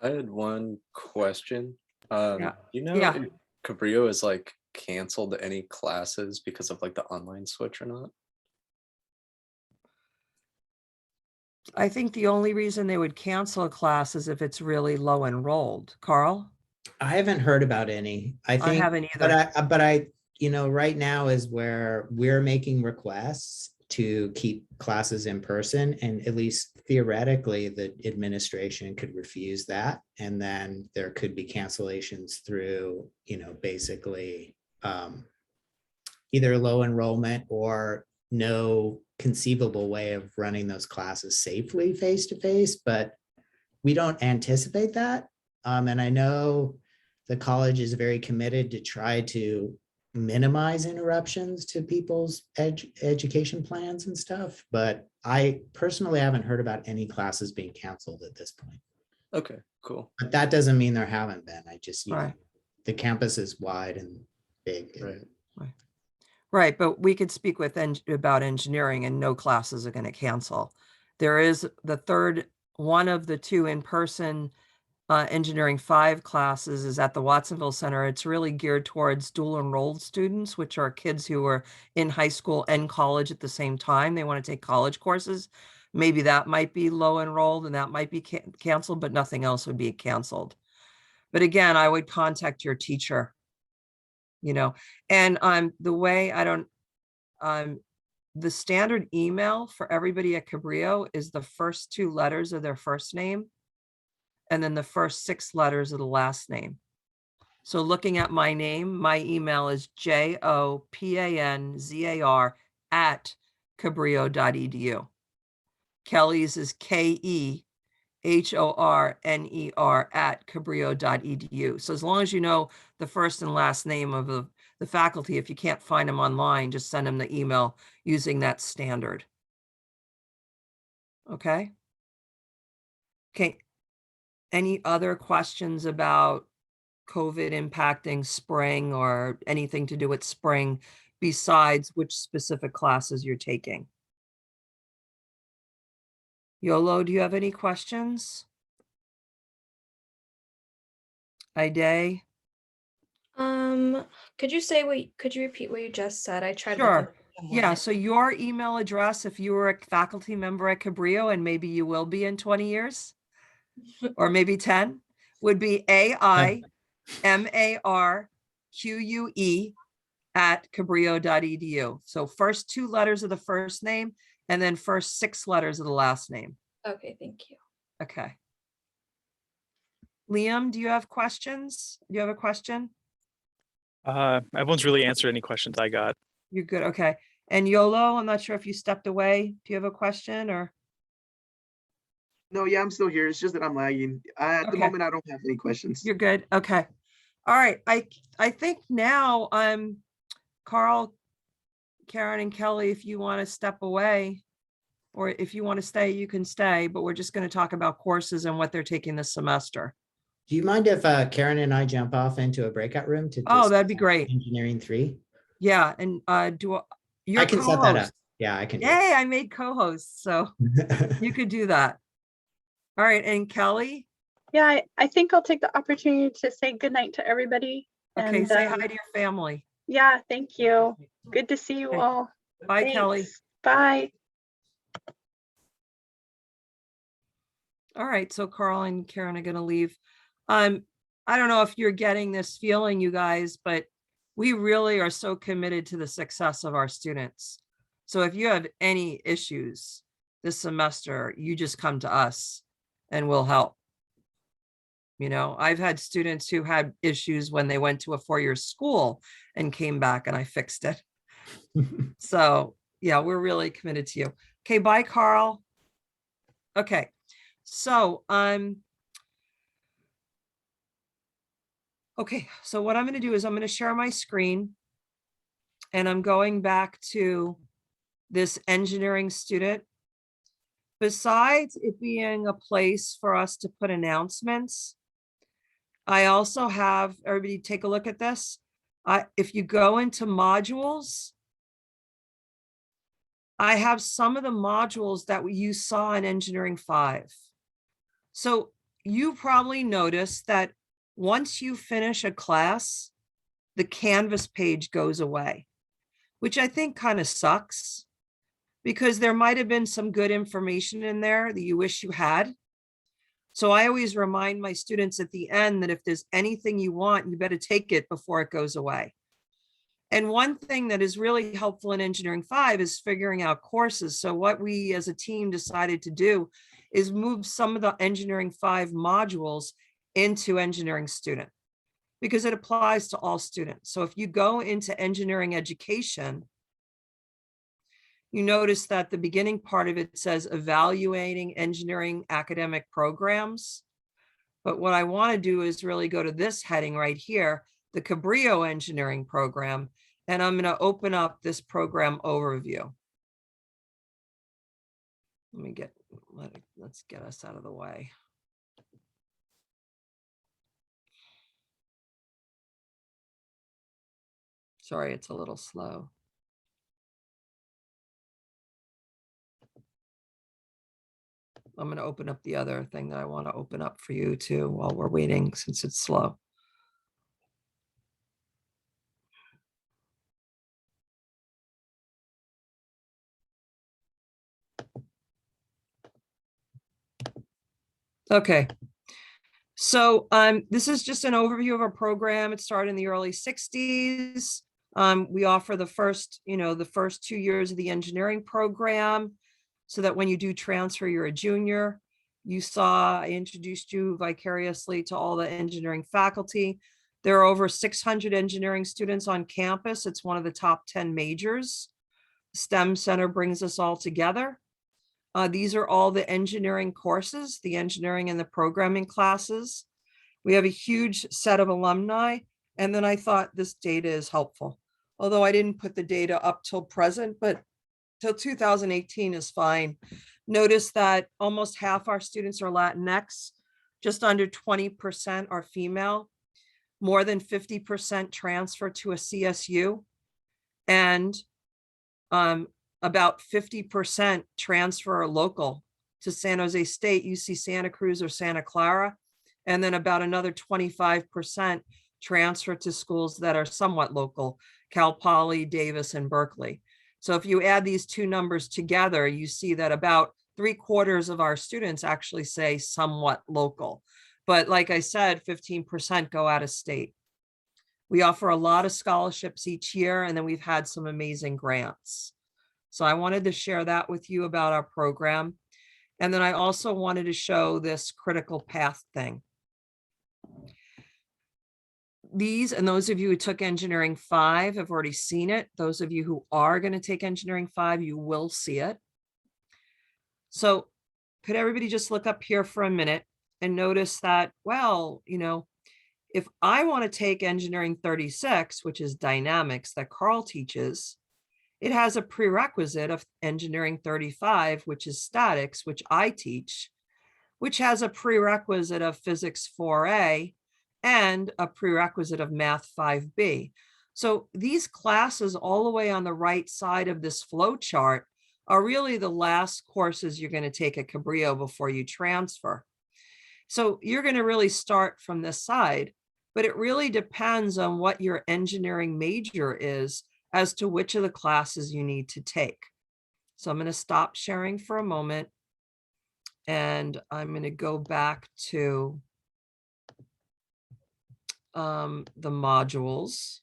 I had one question. Yeah. You know, Yeah. if Cabrillo has like canceled any classes because of like the online switch or not? I think the only reason they would cancel a class is if it's really low enrolled. Carl? I haven't heard about any. I think, haven't either. But I, you know, right now is where we're making requests to keep classes in person, and at least theoretically, the administration could refuse that, and then there could be cancellations through, you know, basically either low enrollment or no conceivable way of running those classes safely face to face. But we don't anticipate that. And I know the college is very committed to try to minimize interruptions to people's education plans and stuff. But I personally haven't heard about any classes being canceled at this point. Okay, cool. But that doesn't mean there haven't been. I just, you Right. know, the campus is wide and big. Right. Right, but we could speak with about engineering, and no classes are going to cancel. There is the third, one of the two in-person engineering 5 classes is at the Watsonville Center. It's really geared towards dual enrolled students, which are kids who are in high school and college at the same time. They want to take college courses. Maybe that might be low enrolled and that might be canceled, but nothing else would be canceled. But again, I would contact your teacher, you know, and the way the standard email for everybody at Cabrillo is the first 2 letters of their first name and then the first 6 letters of the last name. So looking at my name, my email is jopanzar@cabrillo.edu. Kelly's is KEHORNER@cabrillo.edu. So as long as you know the first and last name of the faculty, if you can't find them online, just send them the email using that standard. Okay. Okay. Any other questions about COVID impacting spring or anything to do with spring besides which specific classes you're taking? Yolo, do you have any questions? Ide? Could you repeat what you just said? I tried. Sure. Yeah, so your email address, if you were a faculty member at Cabrillo, and maybe you will be in 20 years, or maybe 10, would be AIMARQUE cabrillo.edu. So first 2 letters of the first name and then first 6 letters of the last name. Okay, thank you. Okay. Liam, do you have questions? Do you have a question? Everyone's really answered any questions I got. You're good. Okay. And Yolo, I'm not sure if you stepped away. Do you have a question or? No, yeah, I'm still here. It's just that I'm lagging. At the Okay. moment, I don't have any questions. You're good. Okay. All right. I think now Carl, Karen, and Kelly, if you want to step away, or if you want to stay, you can stay, but we're just going to talk about courses and what they're taking this semester. Do you mind if Karen and I jump off into a breakout room to Oh, that'd be discuss great. Engineering 3? Yeah. And you're I can set that up. co-host. Yeah, I can. do Yay, I made co-hosts, so it. you could do that. All right. And Kelly? Yeah, I think I'll take the opportunity to say goodnight to everybody. Okay, And, say hi to your family. Yeah, thank you. Good to see you Okay. all. Bye, Thanks. Kelly. Bye. All right, so Carl and Karen are gonna leave. I don't know if you're getting this feeling, you guys, but we really are so committed to the success of our students. So if you have any issues this semester, you just come to us and we'll help. You know, I've had students who had issues when they went to a 4-year school and came back and I fixed it. So yeah, we're really committed to you. Okay, bye, Carl. Okay, so okay, so what I'm going to do is I'm going to share my screen and I'm going back to this engineering student. Besides it being a place for us to put announcements, I also have, everybody take a look at this. If you go into modules, I have some of the modules that you saw in Engineering 5. So you probably noticed that once you finish a class, the Canvas page goes away, which I think kind of sucks because there might have been some good information in there that you wish you had. So I always remind my students at the end that if there's anything you want, you better take it before it goes away. And one thing that is really helpful in Engineering 5 is figuring out courses. So what we as a team decided to do is move some of the Engineering 5 modules into Engineering Student because it applies to all students. So if you go into engineering education, you notice that the beginning part of it says evaluating engineering academic programs. But what I want to do is really go to this heading right here, the Cabrillo engineering program, and I'm going to open up this program overview. Let's get us out of the way. Sorry, it's a little slow. I'm going to open up the other thing that I want to open up for you too while we're waiting since it's slow. Okay. So this is just an overview of our program. It started in the early 60s. We offer the first 2 years of the engineering program so that when you do transfer, you're a junior. You saw, I introduced you vicariously to all the engineering faculty. There are over 600 engineering students on campus. It's one of the top 10 majors. STEM Center brings us all together. These are all the engineering courses, the engineering and the programming classes. We have a huge set of alumni. And then I thought this data is helpful. Although I didn't put the data up till present, but till 2018 is fine. Notice that almost half our students are Latinx, just under 20% are female, more than 50% transfer to a CSU, and about 50% transfer local to San Jose State, UC Santa Cruz or Santa Clara, and then about another 25% transfer to schools that are somewhat local, Cal Poly, Davis, and Berkeley. So if you add these two numbers together, you see that about 3/4 of our students actually say somewhat local. But like I said, 15% go out of state. We offer a lot of scholarships each year, and then we've had some amazing grants. So I wanted to share that with you about our program. And then I also wanted to show this critical path thing. These, and those of you who took engineering 5 have already seen it. Those of you who are going to take engineering 5, you will see it. So could everybody just look up here for a minute and notice that, well, you know, if I want to take engineering 36, which is dynamics that Carl teaches, it has a prerequisite of engineering 35, which is statics, which I teach, which has a prerequisite of physics 4A and a prerequisite of math 5B. So these classes all the way on the right side of this flow chart are really the last courses you're going to take at Cabrillo before you transfer. So you're going to really start from this side, but it really depends on what your engineering major is as to which of the classes you need to take. So I'm going to stop sharing for a moment, and I'm going to go back to the modules.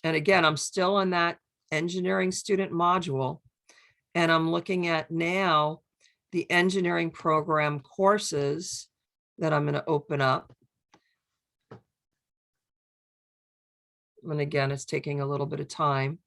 And again, I'm still in that engineering student module, and I'm looking at now the engineering program courses that I'm going to open up. And again, it's taking a little bit of time.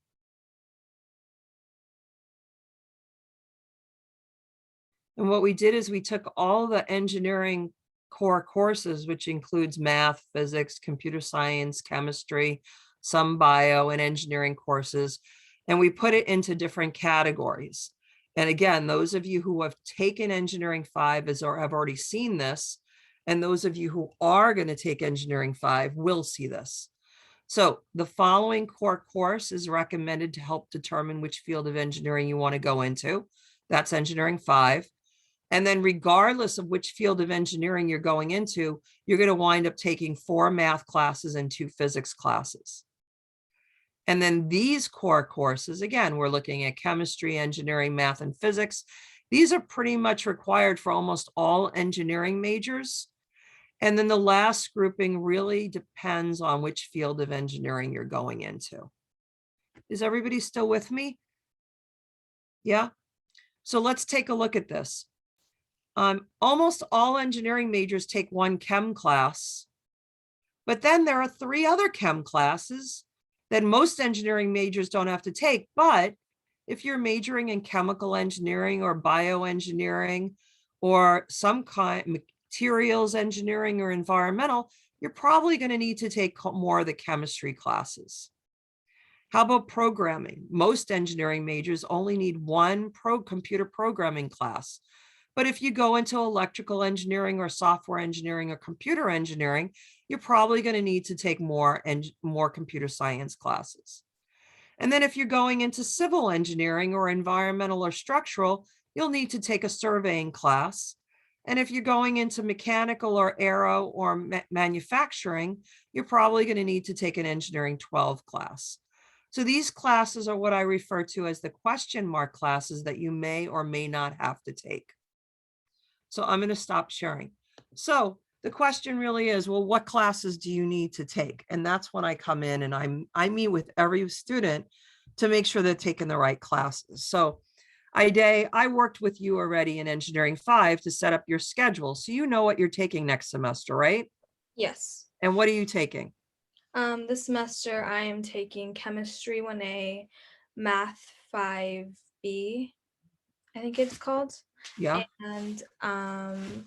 And what we did is we took all the engineering core courses, which includes math, physics, computer science, chemistry, some bio and engineering courses, and we put it into different categories. And again, those of you who have taken engineering 5 or have already seen this, and those of you who are going to take engineering 5 will see this. So the following core course is recommended to help determine which field of engineering you want to go into. That's engineering 5. And then regardless of which field of engineering you're going into, you're going to wind up taking 4 math classes and 2 physics classes. And then these core courses, again, we're looking at chemistry, engineering, math, and physics. These are pretty much required for almost all engineering majors. And then the last grouping really depends on which field of engineering you're going into. Is everybody still with me? Yeah. So let's take a look at this. Almost all engineering majors take 1 chem class, but then there are 3 other chem classes that most engineering majors don't have to take. But if you're majoring in chemical engineering or bioengineering or some kind materials engineering or environmental, you're probably going to need to take more of the chemistry classes. How about programming? Most engineering majors only need 1 computer programming class. But if you go into electrical engineering or software engineering or computer engineering, you're probably going to need to take more computer science classes. And then if you're going into civil engineering or environmental or structural, you'll need to take a surveying class. And if you're going into mechanical or aero or manufacturing, you're probably going to need to take an engineering 12 class. So these classes are what I refer to as the question mark classes that you may or may not have to take. So I'm going to stop sharing. So the question really is, well, what classes do you need to take? And that's when I come in and I meet with every student to make sure they're taking the right classes. So Ide, I worked with you already in engineering 5 to set up your schedule. So you know what you're taking next semester, right? Yes. And what are you taking? This semester I am taking chemistry 1A, math 5B, I think it's called. Yeah. And I'm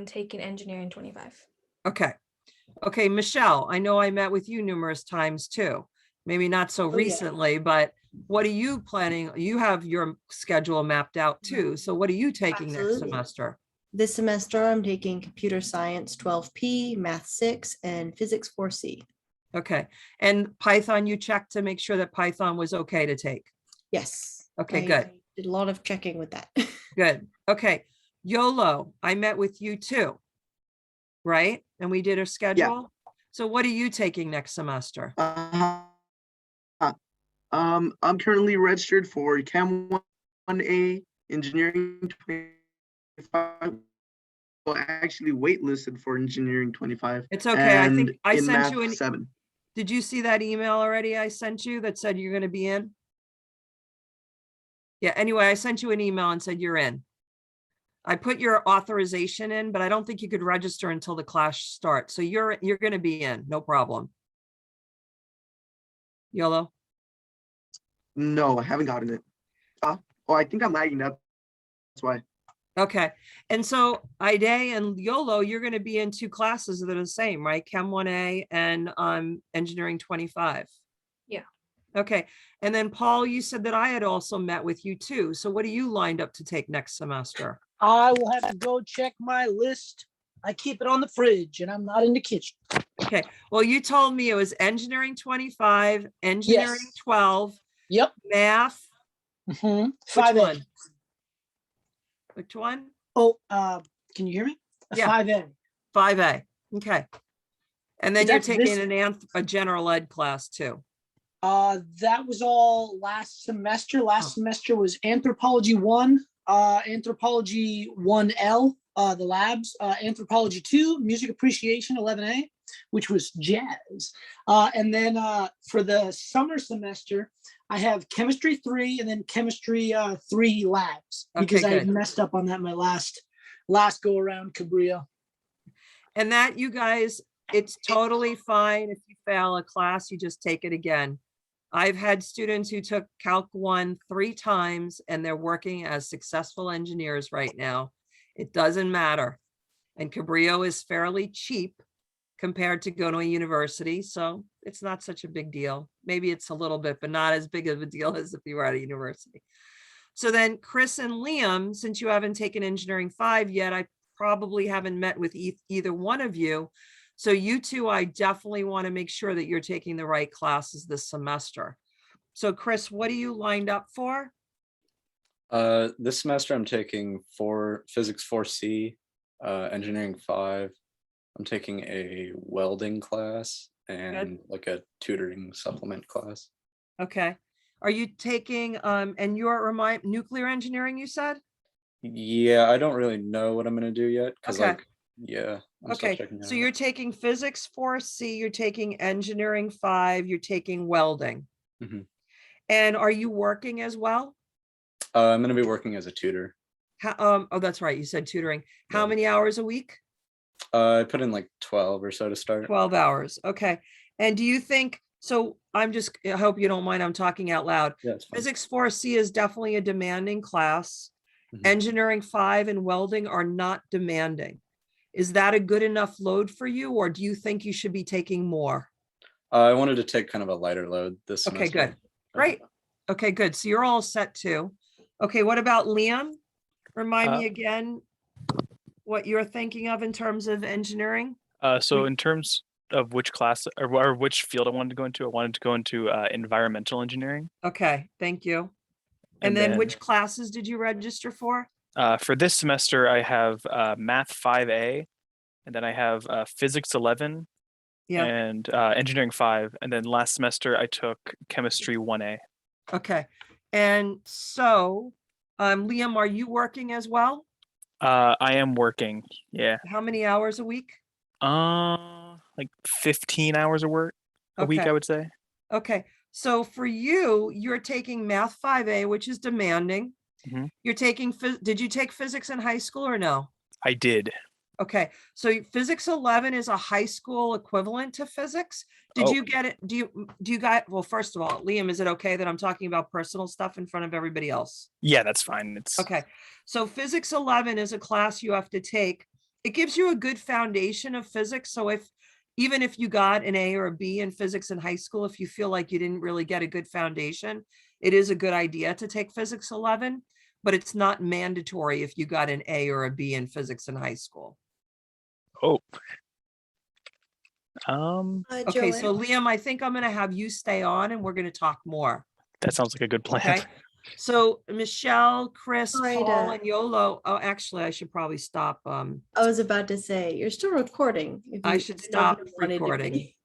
taking engineering 25. Okay. Okay, Michelle, I know I met with you numerous times too. Maybe not so recently, but what are you planning? You have your schedule mapped out too. So what are you taking next semester? This semester, I'm taking computer science 12P, math 6, and physics 4C. Okay. And Python, you checked to make sure that Python was okay to take? Yes. Okay, I good. did a lot of checking with that. Good. Okay. YOLO, I met with you too, right? And we did a schedule. So what are you taking next semester? I'm currently registered for Chem 1A, Engineering 25, actually waitlisted for engineering 25. It's okay. I think and I in sent math you an, 7. did you see that email already I sent you that said you're going to be in? Yeah, anyway, I sent you an email and said you're in. I put your authorization in, but I don't think you could register until the class starts. So you're going to be in, no problem. YOLO? No, I haven't gotten it. Oh, I think I'm lagging. That's why. Okay. And so Ide and YOLO, you're going to be in 2 classes that are the same, right? Chem 1A and Engineering 25. Yeah. Okay. And then Paul, you said that I had also met with you too. So what are you lined up to take next semester? I will have to go check my list. I keep it on the fridge and I'm not in the kitchen. Okay. Well, you told me it was Engineering 25, Engineering Yes. 12, Yep. Math. Mm-hmm. Which 5A. one? Which one? Oh, can you hear me? Yeah. 5A. 5A. Okay. And then But you're that's taking this- a general ed class too. That was all last semester. Last semester was Anthropology 1, Anthropology 1L, the labs, Anthropology 2, Music Appreciation 11A, which was jazz. And then for the summer semester, I have Chemistry 3 and then Chemistry 3 labs, because Okay, I good. messed up on that my last go around Cabrillo. And that, you guys, it's totally fine. If you fail a class, you just take it again. I've had students who took Calc 1 3 times and they're working as successful engineers right now. It doesn't matter. And Cabrillo is fairly cheap compared to going to a university. So it's not such a big deal. Maybe it's a little bit, but not as big of a deal as if you were at a university. So then Chris and Liam, since you haven't taken Engineering 5 yet, I probably haven't met with either one of you. So you two, I definitely want to make sure that you're taking the right classes this semester. So Chris, what are you lined up for? This semester I'm taking Physics 4C, Engineering 5. I'm taking a welding class and like a tutoring supplement class. Okay. Are you taking, and you're nuclear engineering, you said? Yeah, I don't really know what I'm going to do yet. Cause Okay. like, yeah. I'm still Okay, checking it so out. you're taking Physics 4C, you're taking Engineering 5, you're taking welding. Mhm. And are you working as well? I'm going to be working as a tutor. How, oh, that's right, you said tutoring. How Yeah. many hours a week? I put in like 12 or so to start. 12 hours, okay. And do you think, so I hope you don't mind, I'm talking out loud. Yeah, it's fine. Physics 4C is definitely a demanding class. Mhm. Engineering 5 and welding are not demanding. Is that a good enough load for you, or do you think you should be taking more? I wanted to take kind of a lighter load this Okay, semester. good. Great. Okay, good. So you're all set too. Okay, what about Liam? Remind me again what you're thinking of in terms of engineering? So in terms of which class or which field I wanted to go into environmental engineering. Okay, thank you. And then which classes did you register for? For this semester, I have Math 5A, and then I have Physics 11, Yeah. and Engineering 5, and then last semester I took Chemistry 1A. Okay. And so, Liam, are you working as well? I am working. Yeah. How many hours a week? Like 15 hours of work a week, Okay. I would say. Okay. So for you, you're taking Math 5A, which is demanding. Mhm. You're taking, did you take physics in high school or no? I did. Okay, so Physics 11 is a high school equivalent to physics. Did you get it? Do you got, well, first of all, Liam, is it okay that I'm talking about personal stuff in front of everybody else? Yeah, that's fine. It's okay. So Physics 11 is a class you have to take. It gives you a good foundation of physics. So even if you got an A or a B in physics in high school, if you feel like you didn't really get a good foundation, it is a good idea to take Physics 11, but it's not mandatory if you got an A or a B in physics in high school. Oh. Okay, so Liam, I think I'm going to have you stay on and we're going to talk more. That sounds like a good plan. Okay. So Michelle, Chris, Hi, Paul, Dad. and YOLO. Oh, actually, I should probably stop. I was about to say, you're still recording. If I you should did not stop wanted to recording. be.